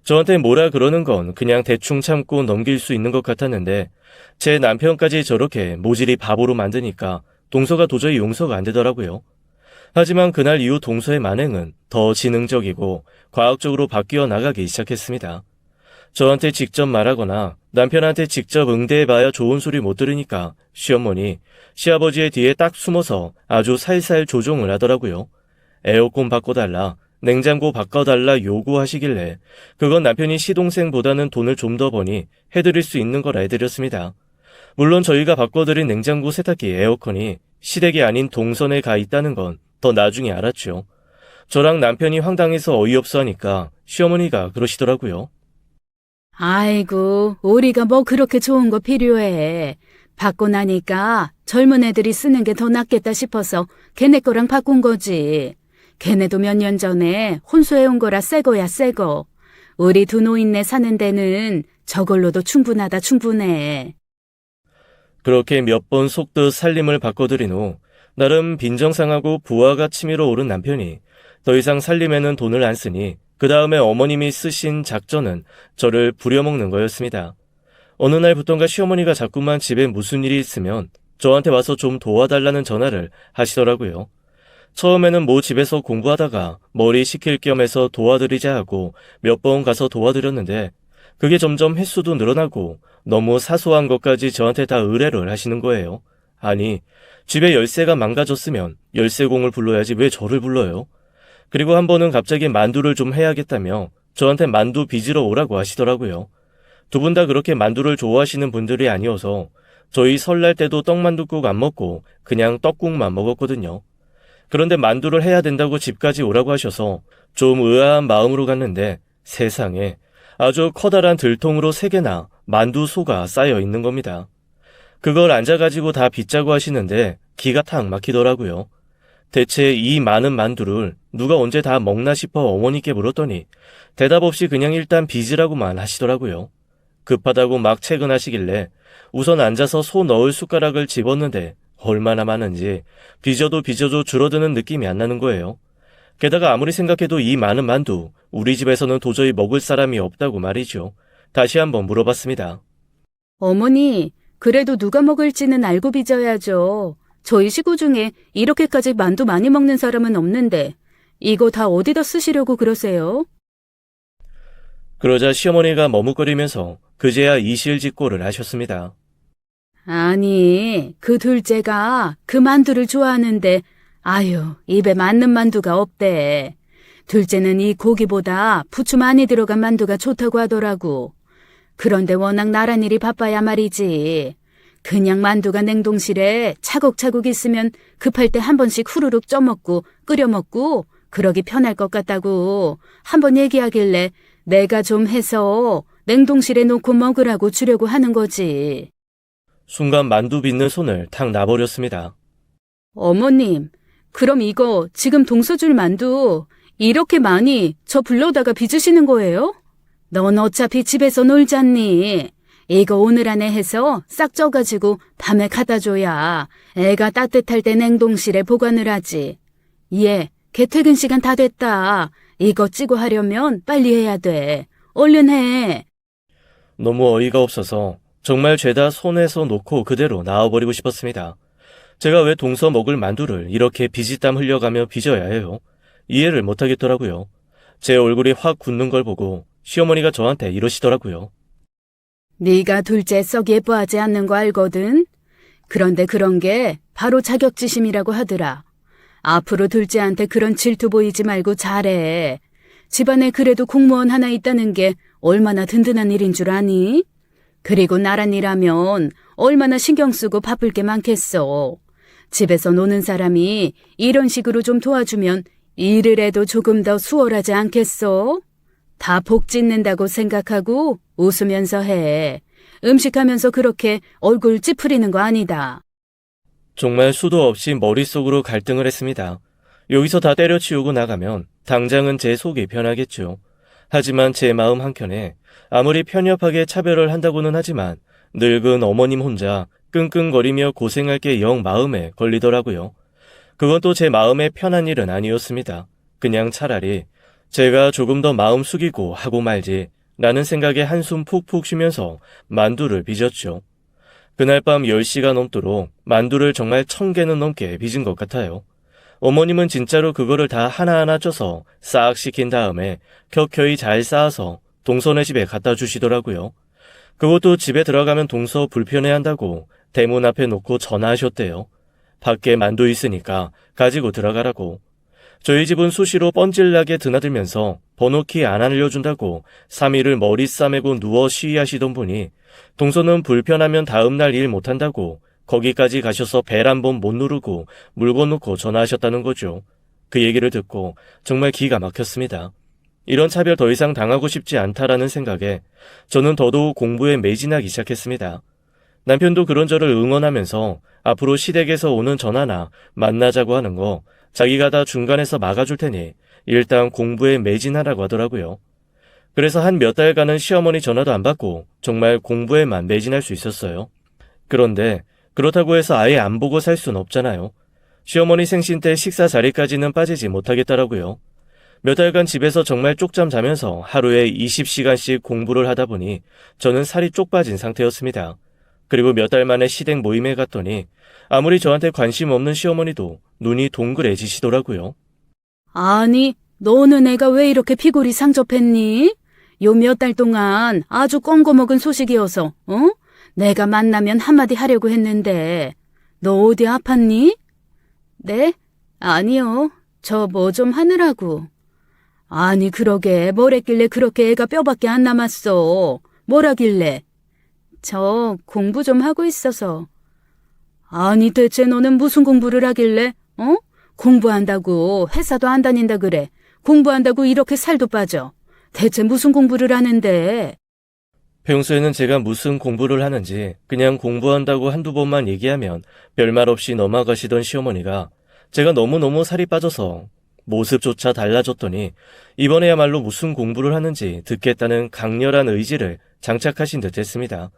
저한테 뭐라 그러는 건 그냥 대충 참고 넘길 수 있는 것 같았는데 제 남편까지 저렇게 모질이 바보로 만드니까 동서가 도저히 용서가 안 되더라고요. 하지만 그날 이후 동서의 만행은 더 지능적이고 과학적으로 바뀌어 나가기 시작했습니다. 저한테 직접 말하거나 남편한테 직접 응대해봐야 좋은 소리 못 들으니까 시어머니, 시아버지의 뒤에 딱 숨어서 아주 살살 조종을 하더라고요. 에어컨 바꿔달라, 냉장고 바꿔달라 요구하시길래 그건 남편이 시동생보다는 돈을 좀 더 버니 해드릴 수 있는 거라 해드렸습니다. 물론 저희가 바꿔드린 냉장고, 세탁기, 에어컨이 시댁이 아닌 동선에 가 있다는 건 더 나중에 알았죠. 저랑 남편이 황당해서 어이없어 하니까 시어머니가 그러시더라고요. 아이고, 우리가 뭐 그렇게 좋은 거 필요해. 받고 나니까 젊은 애들이 쓰는 게 더 낫겠다 싶어서 걔네 거랑 바꾼 거지. 걔네도 몇 년 전에 혼수해온 거라 새 거야, 새 거. 우리 두 노인네 사는 데는 저걸로도 충분하다, 충분해. 그렇게 몇 번 속듯 살림을 바꿔드린 후 나름 빈정상하고 부하가 치밀어 오른 남편이 더 이상 살림에는 돈을 안 쓰니 그 다음에 어머님이 쓰신 작전은 저를 부려먹는 거였습니다. 어느 날부턴가 시어머니가 자꾸만 집에 무슨 일이 있으면 저한테 와서 좀 도와달라는 전화를 하시더라고요. 처음에는 뭐 집에서 공부하다가 머리 식힐 겸 해서 도와드리자 하고 몇 번 가서 도와드렸는데 그게 점점 횟수도 늘어나고 너무 사소한 것까지 저한테 다 의뢰를 하시는 거예요. 아니, 집에 열쇠가 망가졌으면 열쇠공을 불러야지 왜 저를 불러요? 그리고 한 번은 갑자기 만두를 좀 해야겠다며 저한테 만두 빚으러 오라고 하시더라고요. 두 분 다 그렇게 만두를 좋아하시는 분들이 아니어서 저희 설날 때도 떡만둣국 안 먹고 그냥 떡국만 먹었거든요. 그런데 만두를 해야 된다고 집까지 오라고 하셔서 좀 의아한 마음으로 갔는데 세상에 아주 커다란 들통으로 3개나 만두소가 쌓여 있는 겁니다. 그걸 앉아가지고 다 빚자고 하시는데 기가 탁 막히더라고요. 대체 이 많은 만두를 누가 언제 다 먹나 싶어 어머니께 물었더니 대답 없이 그냥 일단 빚으라고만 하시더라고요. 급하다고 막 퇴근하시길래 우선 앉아서 소 넣을 숟가락을 집었는데 얼마나 많은지 빚어도 줄어드는 느낌이 안 나는 거예요. 게다가 아무리 생각해도 이 많은 만두 우리 집에서는 도저히 먹을 사람이 없다고 말이죠. 다시 한번 물어봤습니다. 어머니, 그래도 누가 먹을지는 알고 빚어야죠. 저희 식구 중에 이렇게까지 만두 많이 먹는 사람은 없는데 이거 다 어디다 쓰시려고 그러세요? 그러자 시어머니가 머뭇거리면서 그제야 이실직고를 하셨습니다. 아니, 그 둘째가 그 만두를 좋아하는데 아유, 입에 맞는 만두가 없대. 둘째는 이 고기보다 부추 많이 들어간 만두가 좋다고 하더라고. 그런데 워낙 나란 일이 바빠야 말이지. 그냥 만두가 냉동실에 차곡차곡 있으면 급할 때 한 번씩 후루룩 쪄먹고 끓여 먹고 그러기 편할 것 같다고 한번 얘기하길래 내가 좀 해서 냉동실에 놓고 먹으라고 주려고 하는 거지. 순간 만두 빚는 손을 탁 놔버렸습니다. 어머님, 그럼 이거 지금 동서줄 만두 이렇게 많이 저 불러다가 빚으시는 거예요? 넌 어차피 집에서 놀잖니. 이거 오늘 안에 해서 싹 쪄가지고 밤에 갖다 줘야 애가 따뜻할 때 냉동실에 보관을 하지. 얘, 개퇴근 시간 다 됐다. 이거 찌고 하려면 빨리 해야 돼. 얼른 해. 너무 어이가 없어서 정말 죄다 손에서 놓고 그대로 나와버리고 싶었습니다. 제가 왜 동서 먹을 만두를 이렇게 비지땀 흘려가며 빚어야 해요? 이해를 못하겠더라고요. 제 얼굴이 확 굳는 걸 보고 시어머니가 저한테 이러시더라고요. 네가 둘째 썩 예뻐하지 않는 거 알거든. 그런데 그런 게 바로 자격지심이라고 하더라. 앞으로 둘째한테 그런 질투 보이지 말고 잘해. 집안에 그래도 공무원 하나 있다는 게 얼마나 든든한 일인 줄 아니? 그리고 나란 일하면 얼마나 신경 쓰고 바쁠 게 많겠어. 집에서 노는 사람이 이런 식으로 좀 도와주면 일을 해도 조금 더 수월하지 않겠어? 다 복 짓는다고 생각하고 웃으면서 해. 음식하면서 그렇게 얼굴 찌푸리는 거 아니다. 정말 수도 없이 머릿속으로 갈등을 했습니다. 여기서 다 때려치우고 나가면 당장은 제 속이 편하겠죠. 하지만 제 마음 한켠에 아무리 편협하게 차별을 한다고는 하지만 늙은 어머님 혼자 끙끙거리며 고생할 게 영 마음에 걸리더라고요. 그건 또 제 마음에 편한 일은 아니었습니다. 그냥 차라리 제가 조금 더 마음 숙이고 하고 말지 라는 생각에 한숨 푹푹 쉬면서 만두를 빚었죠. 그날 밤 10시가 넘도록 만두를 정말 1000개는 넘게 빚은 것 같아요. 어머님은 진짜로 그거를 다 하나하나 쪄서 싹 식힌 다음에 켜켜이 잘 쌓아서 동서네 집에 갖다 주시더라고요. 그것도 집에 들어가면 동서 불편해한다고 대문 앞에 놓고 전화하셨대요. 밖에 만두 있으니까 가지고 들어가라고. 저희 집은 수시로 뻔질나게 드나들면서 번호키 안 알려준다고 3일을 머리 싸매고 누워 쉬하시던 분이 동서는 불편하면 다음날 일 못한다고 거기까지 가셔서 벨 한 번 못 누르고 물건 놓고 전화하셨다는 거죠. 그 얘기를 듣고 정말 기가 막혔습니다. 이런 차별 더 이상 당하고 싶지 않다라는 생각에 저는 더더욱 공부에 매진하기 시작했습니다. 남편도 그런 저를 응원하면서 앞으로 시댁에서 오는 전화나 만나자고 하는 거 자기가 다 중간에서 막아줄 테니 일단 공부에 매진하라고 하더라고요. 그래서 한 몇 달간은 시어머니 전화도 안 받고 정말 공부에만 매진할 수 있었어요. 그런데 그렇다고 해서 아예 안 보고 살 순 없잖아요. 시어머니 생신 때 식사 자리까지는 빠지지 못하겠더라고요. 몇 달간 집에서 정말 쪽잠 자면서 하루에 20시간씩 공부를 하다 보니 저는 살이 쪽 빠진 상태였습니다. 그리고 몇 달 만에 시댁 모임에 갔더니 아무리 저한테 관심 없는 시어머니도 눈이 동그래지시더라고요. 아니, 너는 애가 왜 이렇게 피골이 상접했니? 요 몇 달 동안 아주 껌거먹은 소식이어서, 어? 내가 만나면 한마디 하려고 했는데, 너 어디 아팠니? 네? 아니요. 저 뭐 좀 하느라고. 아니, 그러게 뭘 했길래 그렇게 애가 뼈밖에 안 남았어. 뭘 하길래? 저 공부 좀 하고 있어서. 아니, 대체 너는 무슨 공부를 하길래, 어? 공부한다고 회사도 안 다닌다 그래. 공부한다고 이렇게 살도 빠져. 대체 무슨 공부를 하는데? 평소에는 제가 무슨 공부를 하는지 그냥 공부한다고 한두 번만 얘기하면 별말 없이 넘어가시던 시어머니가 제가 너무너무 살이 빠져서 모습조차 달라졌더니 이번에야말로 무슨 공부를 하는지 듣겠다는 강렬한 의지를 장착하신 듯 했습니다.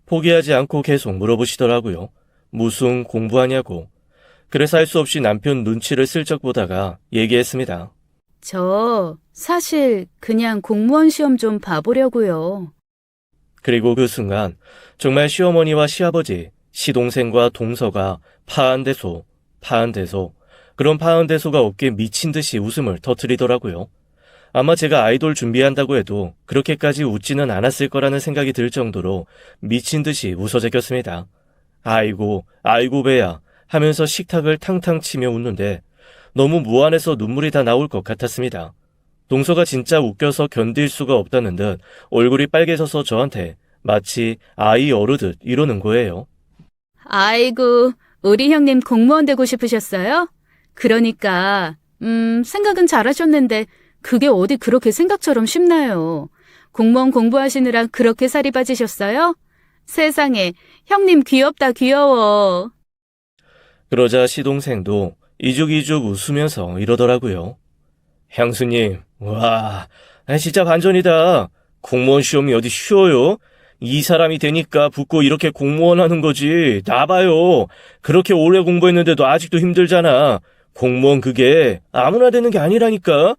포기하지 않고 계속 물어보시더라고요. 무슨 공부하냐고. 그래서 할 수 없이 남편 눈치를 슬쩍 보다가 얘기했습니다. 저 사실 그냥 공무원 시험 좀 봐보려고요. 그리고 그 순간 정말 시어머니와 시아버지, 시동생과 동서가 파한대소, 그런 파한대소가 없게 미친 듯이 웃음을 터뜨리더라고요. 아마 제가 아이돌 준비한다고 해도 그렇게까지 웃지는 않았을 거라는 생각이 들 정도로 미친 듯이 웃어제꼈습니다. 아이고 배야 하면서 식탁을 탕탕 치며 웃는데 너무 무안해서 눈물이 다 나올 것 같았습니다. 동서가 진짜 웃겨서 견딜 수가 없다는 듯 얼굴이 빨개져서 저한테 마치 아이 어르듯 이러는 거예요. 아이고, 우리 형님 공무원 되고 싶으셨어요? 그러니까, 생각은 잘하셨는데 그게 어디 그렇게 생각처럼 쉽나요? 공무원 공부하시느라 그렇게 살이 빠지셨어요? 세상에, 형님 귀엽다 귀여워. 그러자 시동생도 이죽이죽 웃으면서 이러더라고요. 형수님, 와, 진짜 반전이다. 공무원 시험이 어디 쉬워요? 이 사람이 되니까 붙고 이렇게 공무원 하는 거지. 나봐요. 그렇게 오래 공부했는데도 아직도 힘들잖아. 공무원 그게 아무나 되는 게 아니라니까.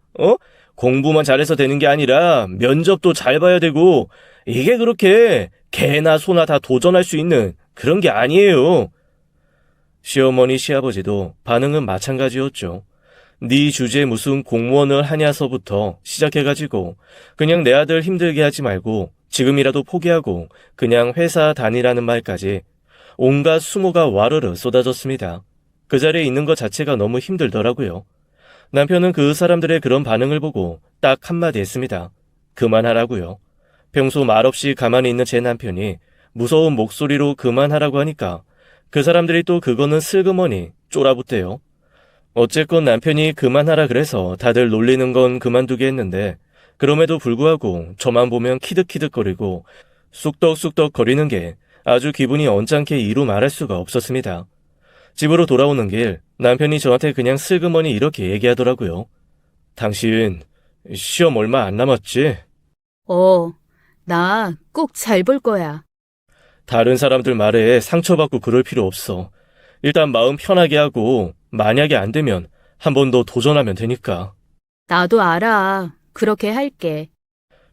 공부만 잘해서 되는 게 아니라 면접도 잘 봐야 되고 이게 그렇게 개나 소나 다 도전할 수 있는 그런 게 아니에요. 시어머니 시아버지도 반응은 마찬가지였죠. 네 주제 무슨 공무원을 하냐서부터 시작해가지고 그냥 내 아들 힘들게 하지 말고 지금이라도 포기하고 그냥 회사 다니라는 말까지 온갖 수모가 와르르 쏟아졌습니다. 그 자리에 있는 것 자체가 너무 힘들더라고요. 남편은 그 사람들의 그런 반응을 보고 딱 한마디 했습니다. 그만하라고요. 평소 말없이 가만히 있는 제 남편이 무서운 목소리로 그만하라고 하니까 그 사람들이 또 그거는 슬그머니 쫄아붙대요. 어쨌건 남편이 그만하라 그래서 다들 놀리는 건 그만두게 했는데 그럼에도 불구하고 저만 보면 키득키득거리고 쑥덕쑥덕 거리는 게 아주 기분이 언짢게 이루 말할 수가 없었습니다. 집으로 돌아오는 길 남편이 저한테 그냥 슬그머니 이렇게 얘기하더라고요. 당신 시험 얼마 안 남았지? 나 꼭 잘 볼 거야. 다른 사람들 말에 상처받고 그럴 필요 없어. 일단 마음 편하게 하고 만약에 안 되면 한 번 더 도전하면 되니까. 나도 알아. 그렇게 할게.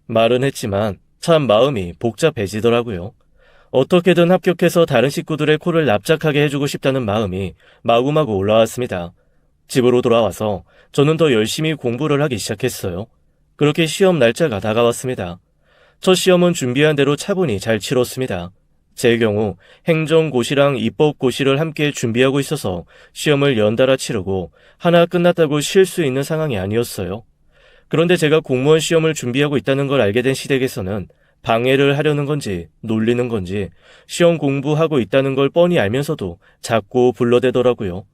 말은 했지만 참 마음이 복잡해지더라고요. 어떻게든 합격해서 다른 식구들의 코를 납작하게 해주고 싶다는 마음이 마구마구 올라왔습니다. 집으로 돌아와서 저는 더 열심히 공부를 하기 시작했어요. 그렇게 시험 날짜가 다가왔습니다. 첫 시험은 준비한 대로 차분히 잘 치렀습니다. 제 경우 행정고시랑 입법고시를 함께 준비하고 있어서 시험을 연달아 치르고 하나 끝났다고 쉴 수 있는 상황이 아니었어요. 그런데 제가 공무원 시험을 준비하고 있다는 걸 알게 된 시댁에서는 방해를 하려는 건지 놀리는 건지 시험 공부하고 있다는 걸 뻔히 알면서도 자꾸 불러대더라고요.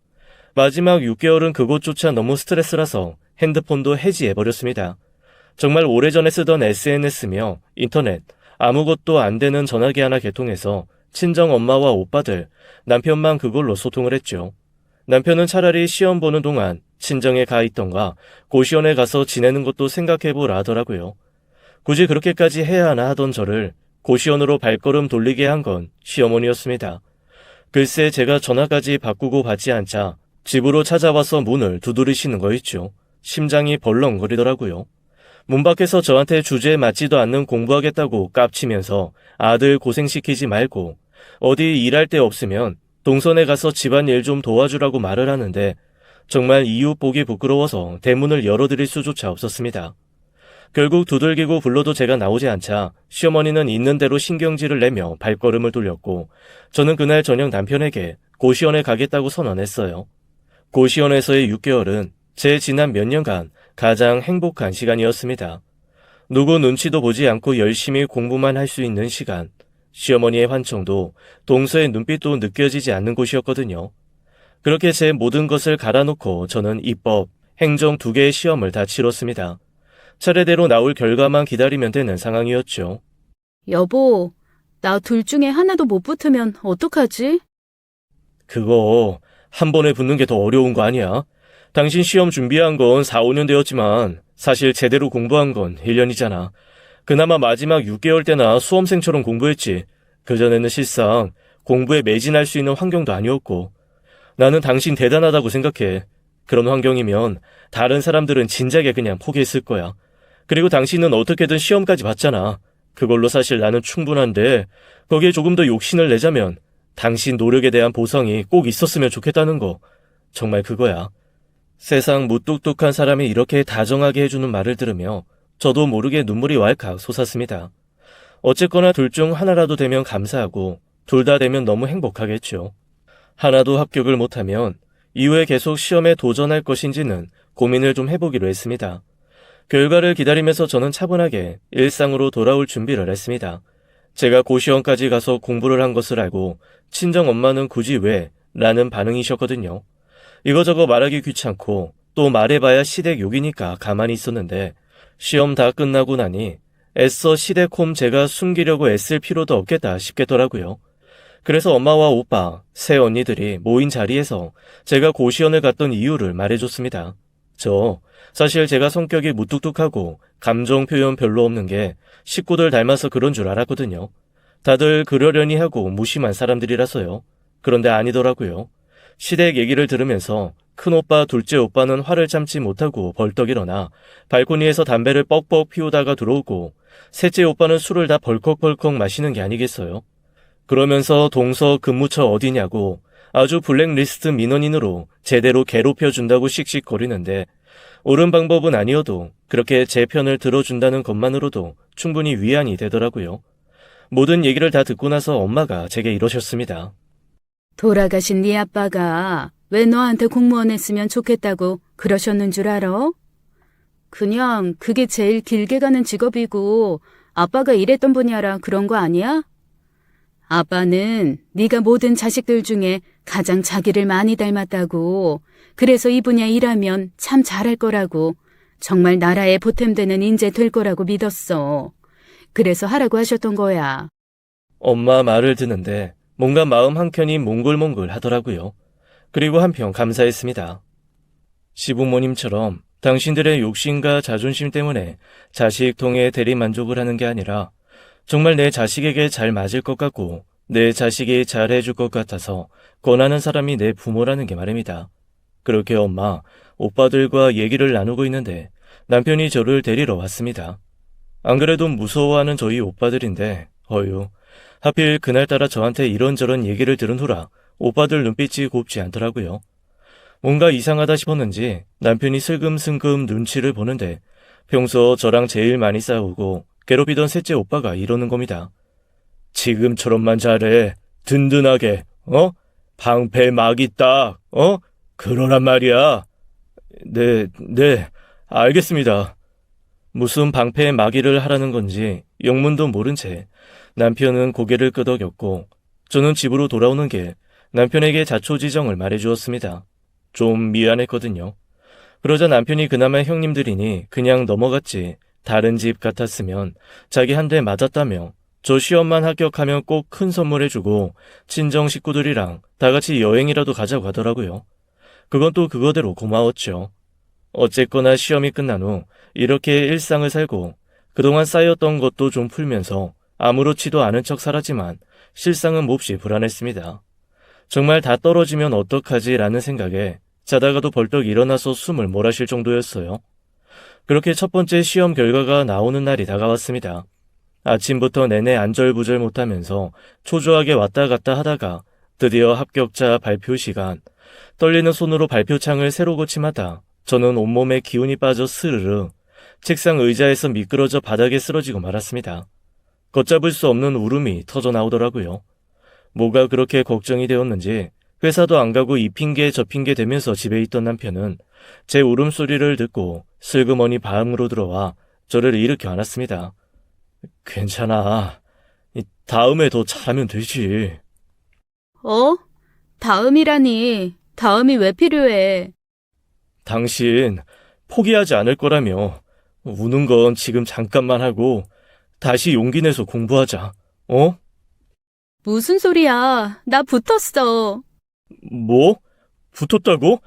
마지막 6개월은 그것조차 너무 스트레스라서 핸드폰도 해지해버렸습니다. 정말 오래전에 쓰던 SNS며 인터넷, 아무것도 안 되는 전화기 하나 개통해서 친정 엄마와 오빠들, 남편만 그걸로 소통을 했죠. 남편은 차라리 시험 보는 동안 친정에 가 있던가 고시원에 가서 지내는 것도 생각해보라 하더라고요. 굳이 그렇게까지 해야 하나 하던 저를 고시원으로 발걸음 돌리게 한 건 시어머니였습니다. 글쎄 제가 전화까지 바꾸고 받지 않자 집으로 찾아와서 문을 두드리시는 거 있죠. 심장이 벌렁거리더라고요. 문 밖에서 저한테 주제에 맞지도 않는 공부하겠다고 깝치면서 아들 고생시키지 말고 어디 일할 데 없으면 동선에 가서 집안일 좀 도와주라고 말을 하는데 정말 이웃 보기 부끄러워서 대문을 열어드릴 수조차 없었습니다. 결국 두들기고 불러도 제가 나오지 않자 시어머니는 있는 대로 신경질을 내며 발걸음을 돌렸고 저는 그날 저녁 남편에게 고시원에 가겠다고 선언했어요. 고시원에서의 6개월은 제 지난 몇 년간 가장 행복한 시간이었습니다. 누구 눈치도 보지 않고 열심히 공부만 할 수 있는 시간, 시어머니의 환청도 동서의 눈빛도 느껴지지 않는 곳이었거든요. 그렇게 제 모든 것을 갈아놓고 저는 입법, 행정 2개의 시험을 다 치렀습니다. 차례대로 나올 결과만 기다리면 되는 상황이었죠. 여보, 나 둘 중에 하나도 못 붙으면 어떡하지? 그거 한 번에 붙는 게 더 어려운 거 아니야? 당신 시험 준비한 건 4, 5년 되었지만 사실 제대로 공부한 건 1년이잖아. 그나마 마지막 6개월 때나 수험생처럼 공부했지. 그전에는 실상 공부에 매진할 수 있는 환경도 아니었고 나는 당신 대단하다고 생각해. 그런 환경이면 다른 사람들은 진작에 그냥 포기했을 거야. 그리고 당신은 어떻게든 시험까지 봤잖아. 그걸로 사실 나는 충분한데 거기에 조금 더 욕심을 내자면 당신 노력에 대한 보상이 꼭 있었으면 좋겠다는 거. 정말 그거야. 세상 무뚝뚝한 사람이 이렇게 다정하게 해주는 말을 들으며 저도 모르게 눈물이 왈칵 솟았습니다. 어쨌거나 둘 중 하나라도 되면 감사하고 둘 다 되면 너무 행복하겠죠. 하나도 합격을 못하면 이후에 계속 시험에 도전할 것인지는 고민을 좀 해보기로 했습니다. 결과를 기다리면서 저는 차분하게 일상으로 돌아올 준비를 했습니다. 제가 고시원까지 가서 공부를 한 것을 알고 친정 엄마는 굳이 왜? 라는 반응이셨거든요. 이거저거 말하기 귀찮고 또 말해봐야 시댁 욕이니까 가만히 있었는데 시험 다 끝나고 나니 애써 시댁홈 제가 숨기려고 애쓸 필요도 없겠다 싶겠더라고요. 그래서 엄마와 오빠, 새 언니들이 모인 자리에서 제가 고시원을 갔던 이유를 말해줬습니다. 사실 제가 성격이 무뚝뚝하고 감정 표현 별로 없는 게 식구들 닮아서 그런 줄 알았거든요. 다들 그러려니 하고 무심한 사람들이라서요. 그런데 아니더라고요. 시댁 얘기를 들으면서 큰오빠, 둘째 오빠는 화를 참지 못하고 벌떡 일어나 발코니에서 담배를 뻑뻑 피우다가 들어오고 셋째 오빠는 술을 다 벌컥벌컥 마시는 게 아니겠어요. 그러면서 동서 근무처 어디냐고 아주 블랙리스트 민원인으로 제대로 괴롭혀준다고 씩씩거리는데 옳은 방법은 아니어도 그렇게 제 편을 들어준다는 것만으로도 충분히 위안이 되더라고요. 모든 얘기를 다 듣고 나서 엄마가 제게 이러셨습니다. 돌아가신 네 아빠가 왜 너한테 공무원 했으면 좋겠다고 그러셨는 줄 알아? 그냥 그게 제일 길게 가는 직업이고 아빠가 일했던 분야라 그런 거 아니야? 아빠는 네가 모든 자식들 중에 가장 자기를 많이 닮았다고. 그래서 이 분야 일하면 참 잘할 거라고. 정말 나라에 보탬되는 인재 될 거라고 믿었어. 그래서 하라고 하셨던 거야. 엄마 말을 듣는데 뭔가 마음 한켠이 몽글몽글 하더라고요. 그리고 한편 감사했습니다. 시부모님처럼 당신들의 욕심과 자존심 때문에 자식 통해 대리만족을 하는 게 아니라 정말 내 자식에게 잘 맞을 것 같고 내 자식이 잘 해줄 것 같아서 권하는 사람이 내 부모라는 게 말입니다. 그렇게 엄마, 오빠들과 얘기를 나누고 있는데 남편이 저를 데리러 왔습니다. 안 그래도 무서워하는 저희 오빠들인데 하필 그날따라 저한테 이런저런 얘기를 들은 후라 오빠들 눈빛이 곱지 않더라고요. 뭔가 이상하다 싶었는지 남편이 슬금슬금 눈치를 보는데 평소 저랑 제일 많이 싸우고 괴롭히던 셋째 오빠가 이러는 겁니다. 지금처럼만 잘해. 든든하게. 방패 막이 딱. 그러란 말이야. 네, 알겠습니다. 무슨 방패 막이를 하라는 건지 영문도 모른 채 남편은 고개를 끄덕였고 저는 집으로 돌아오는 길 남편에게 자초지정을 말해주었습니다. 좀 미안했거든요. 그러자 남편이 그나마 형님들이니 그냥 넘어갔지 다른 집 같았으면 자기 한 대 맞았다며 저 시험만 합격하면 꼭 큰 선물해주고 친정 식구들이랑 다 같이 여행이라도 가자고 하더라고요. 그건 또 그거대로 고마웠죠. 어쨌거나 시험이 끝난 후 이렇게 일상을 살고 그동안 쌓였던 것도 좀 풀면서 아무렇지도 않은 척 살았지만 실상은 몹시 불안했습니다. 정말 다 떨어지면 어떡하지 라는 생각에 자다가도 벌떡 일어나서 숨을 몰아쉴 정도였어요. 그렇게 첫 번째 시험 결과가 나오는 날이 다가왔습니다. 아침부터 내내 안절부절 못하면서 초조하게 왔다 갔다 하다가 드디어 합격자 발표 시간. 떨리는 손으로 발표창을 새로 고침하다 저는 온몸에 기운이 빠져 스르르 책상 의자에서 미끄러져 바닥에 쓰러지고 말았습니다. 걷잡을 수 없는 울음이 터져 나오더라고요. 뭐가 그렇게 걱정이 되었는지 회사도 안 가고 이 핑계 저 핑계 대면서 집에 있던 남편은 제 울음소리를 듣고 슬그머니 방으로 들어와 저를 일으켜 안았습니다. 괜찮아. 다음에 더 잘하면 되지. 다음이라니. 다음이 왜 필요해? 당신 포기하지 않을 거라며. 우는 건 지금 잠깐만 하고 다시 용기 내서 공부하자. 무슨 소리야. 나 붙었어. 뭐? 붙었다고?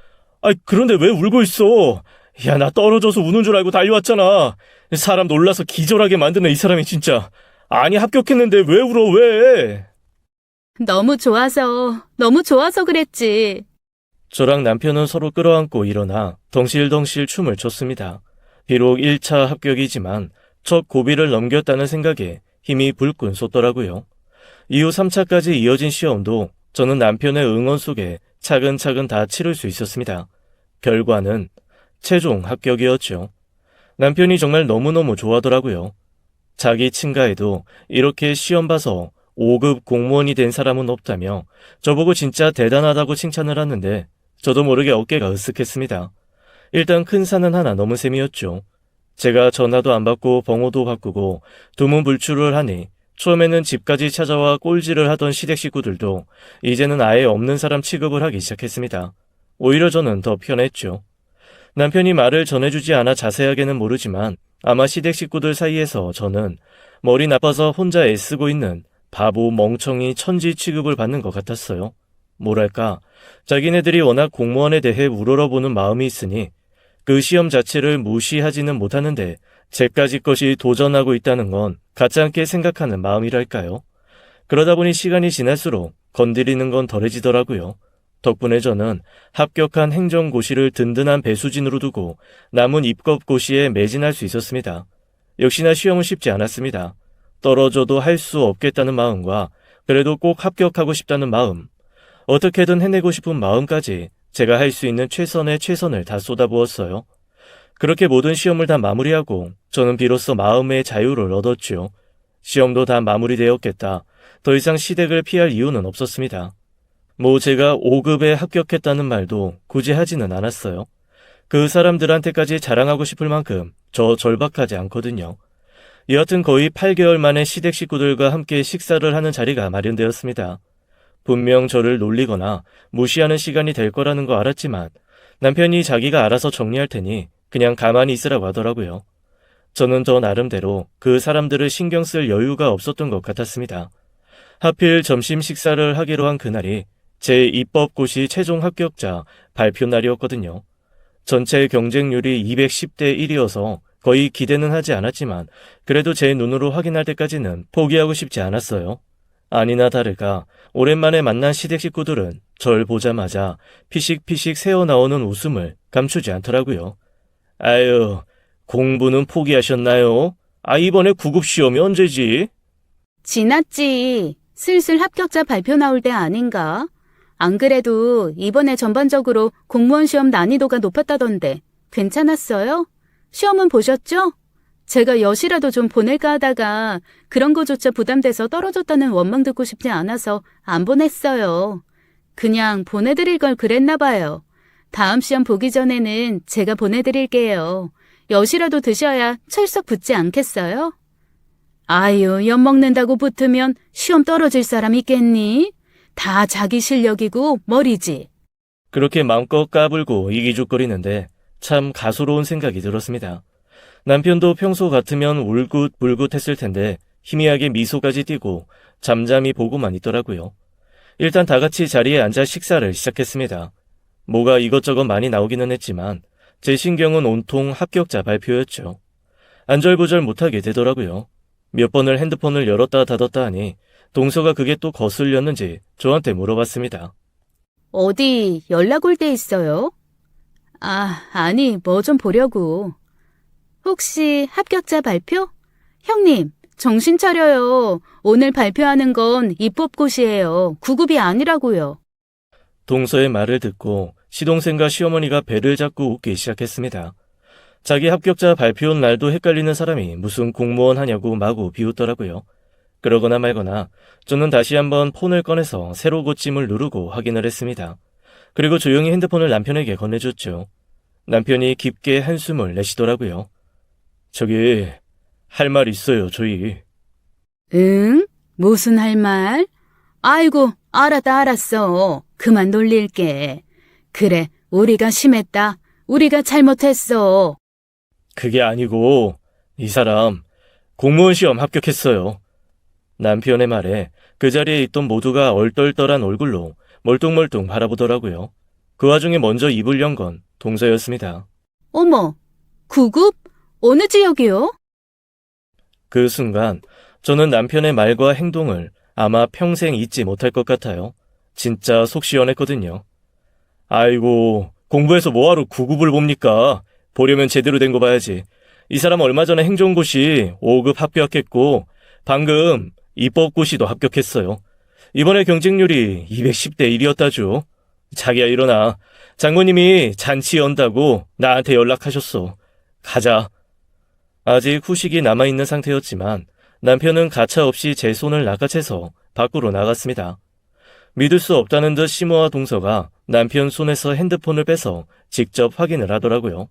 그런데 왜 울고 있어? 야, 나 떨어져서 우는 줄 알고 달려왔잖아. 사람 놀라서 기절하게 만드는 이 사람이 진짜. 아니, 합격했는데 왜 울어, 왜? 너무 좋아서 그랬지. 저랑 남편은 서로 끌어안고 일어나 덩실덩실 춤을 췄습니다. 비록 1차 합격이지만 첫 고비를 넘겼다는 생각에 힘이 불끈 솟더라고요. 이후 3차까지 이어진 시험도 저는 남편의 응원 속에 차근차근 다 치를 수 있었습니다. 결과는 최종 합격이었죠. 남편이 정말 너무너무 좋아하더라고요. 자기 친가에도 이렇게 시험 봐서 5급 공무원이 된 사람은 없다며 저보고 진짜 대단하다고 칭찬을 하는데 저도 모르게 어깨가 으쓱했습니다. 일단 큰 산은 하나 넘은 셈이었죠. 제가 전화도 안 받고 번호도 바꾸고 두문불출을 하니 처음에는 집까지 찾아와 꼴질을 하던 시댁 식구들도 이제는 아예 없는 사람 취급을 하기 시작했습니다. 오히려 저는 더 편했죠. 남편이 말을 전해주지 않아 자세하게는 모르지만 아마 시댁 식구들 사이에서 저는 머리 나빠서 혼자 애쓰고 있는 바보 멍청이 천지 취급을 받는 것 같았어요. 뭐랄까, 자기네들이 워낙 공무원에 대해 우러러보는 마음이 있으니 그 시험 자체를 무시하지는 못하는데 제까지 것이 도전하고 있다는 건 가짜않게 생각하는 마음이랄까요. 그러다 보니 시간이 지날수록 건드리는 건 덜해지더라고요. 덕분에 저는 합격한 행정고시를 든든한 배수진으로 두고 남은 입법고시에 매진할 수 있었습니다. 역시나 시험은 쉽지 않았습니다. 떨어져도 할 수 없겠다는 마음과 그래도 꼭 합격하고 싶다는 마음, 어떻게든 해내고 싶은 마음까지 제가 할 수 있는 최선의 최선을 다 쏟아부었어요. 그렇게 모든 시험을 다 마무리하고 저는 비로소 마음의 자유를 얻었죠. 시험도 다 마무리되었겠다. 더 이상 시댁을 피할 이유는 없었습니다. 제가 5급에 합격했다는 말도 굳이 하지는 않았어요. 그 사람들한테까지 자랑하고 싶을 만큼 저 절박하지 않거든요. 여하튼 거의 8개월 만에 시댁 식구들과 함께 식사를 하는 자리가 마련되었습니다. 분명 저를 놀리거나 무시하는 시간이 될 거라는 거 알았지만 남편이 자기가 알아서 정리할 테니 그냥 가만히 있으라고 하더라고요. 저는 저 나름대로 그 사람들을 신경 쓸 여유가 없었던 것 같았습니다. 하필 점심 식사를 하기로 한 그날이 제 입법고시 최종 합격자 발표 날이었거든요. 전체 경쟁률이 210대 1이어서 거의 기대는 하지 않았지만 그래도 제 눈으로 확인할 때까지는 포기하고 싶지 않았어요. 아니나 다를까 오랜만에 만난 시댁 식구들은 절 보자마자 피식피식 새어나오는 웃음을 감추지 않더라고요. 아유, 공부는 포기하셨나요? 이번에 9급 시험이 언제지? 지났지. 슬슬 합격자 발표 나올 때 아닌가? 안 그래도 이번에 전반적으로 공무원 시험 난이도가 높았다던데 괜찮았어요? 시험은 보셨죠? 제가 엿이라도 좀 보낼까 하다가 그런 거조차 부담돼서 떨어졌다는 원망 듣고 싶지 않아서 안 보냈어요. 그냥 보내드릴 걸 그랬나 봐요. 다음 시험 보기 전에는 제가 보내드릴게요. 엿이라도 드셔야 철썩 붙지 않겠어요? 아유, 엿 먹는다고 붙으면 시험 떨어질 사람 있겠니? 다 자기 실력이고 머리지. 그렇게 마음껏 까불고 이기죽거리는데 참 가소로운 생각이 들었습니다. 남편도 평소 같으면 울긋불긋했을 텐데 희미하게 미소까지 띠고 잠잠히 보고만 있더라고요. 일단 다 같이 자리에 앉아 식사를 시작했습니다. 뭐가 이것저것 많이 나오기는 했지만 제 신경은 온통 합격자 발표였죠. 안절부절 못하게 되더라고요. 몇 번을 핸드폰을 열었다 닫았다 하니 동서가 그게 또 거슬렸는지 저한테 물어봤습니다. 어디 연락 올 때 있어요? 아니, 뭐 좀 보려고. 혹시 합격자 발표? 형님, 정신 차려요. 오늘 발표하는 건 입법고시예요. 9급이 아니라고요. 동서의 말을 듣고 시동생과 시어머니가 배를 잡고 웃기 시작했습니다. 자기 합격자 발표 날도 헷갈리는 사람이 무슨 공무원 하냐고 마구 비웃더라고요. 그러거나 말거나 저는 다시 한번 폰을 꺼내서 새로 고침을 누르고 확인을 했습니다. 그리고 조용히 핸드폰을 남편에게 건네줬죠. 남편이 깊게 한숨을 내쉬더라고요. 저기 할 말 있어요, 저희. 응? 무슨 할 말? 아이고, 알았어. 그만 놀릴게. 그래, 우리가 심했다. 우리가 잘못했어. 그게 아니고 이 사람 공무원 시험 합격했어요. 남편의 말에 그 자리에 있던 모두가 얼떨떨한 얼굴로 멀뚱멀뚱 바라보더라고요. 그 와중에 먼저 입을 연 건 동서였습니다. 어머, 9급? 어느 지역이요? 그 순간 저는 남편의 말과 행동을 아마 평생 잊지 못할 것 같아요. 진짜 속 시원했거든요. 아이고, 공부해서 뭐하러 9급을 봅니까? 보려면 제대로 된 거 봐야지. 이 사람 얼마 전에 행정고시 5급 합격했고 방금 입법고시도 합격했어요. 이번에 경쟁률이 210대 1이었다죠. 자기야 일어나. 장모님이 잔치 연다고 나한테 연락하셨어. 가자. 아직 후식이 남아있는 상태였지만 남편은 가차없이 제 손을 낚아채서 밖으로 나갔습니다. 믿을 수 없다는 듯 시모와 동서가 남편 손에서 핸드폰을 빼서 직접 확인을 하더라고요.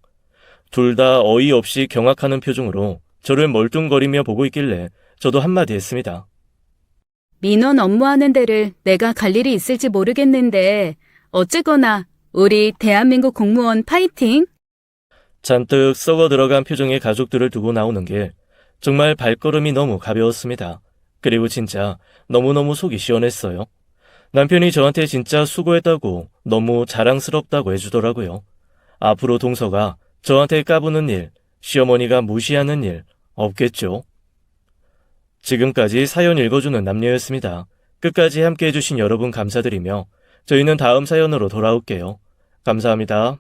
둘 다 어이없이 경악하는 표정으로 저를 멀뚱거리며 보고 있길래 저도 한마디 했습니다. 민원 업무하는 데를 내가 갈 일이 있을지 모르겠는데 어쨌거나 우리 대한민국 공무원 파이팅! 잔뜩 썩어 들어간 표정의 가족들을 두고 나오는 길, 정말 발걸음이 너무 가벼웠습니다. 그리고 진짜 너무너무 속이 시원했어요. 남편이 저한테 진짜 수고했다고 너무 자랑스럽다고 해주더라고요. 앞으로 동서가 저한테 까부는 일, 시어머니가 무시하는 일 없겠죠? 지금까지 사연 읽어주는 남녀였습니다. 끝까지 함께 해주신 여러분 감사드리며 저희는 다음 사연으로 돌아올게요. 감사합니다.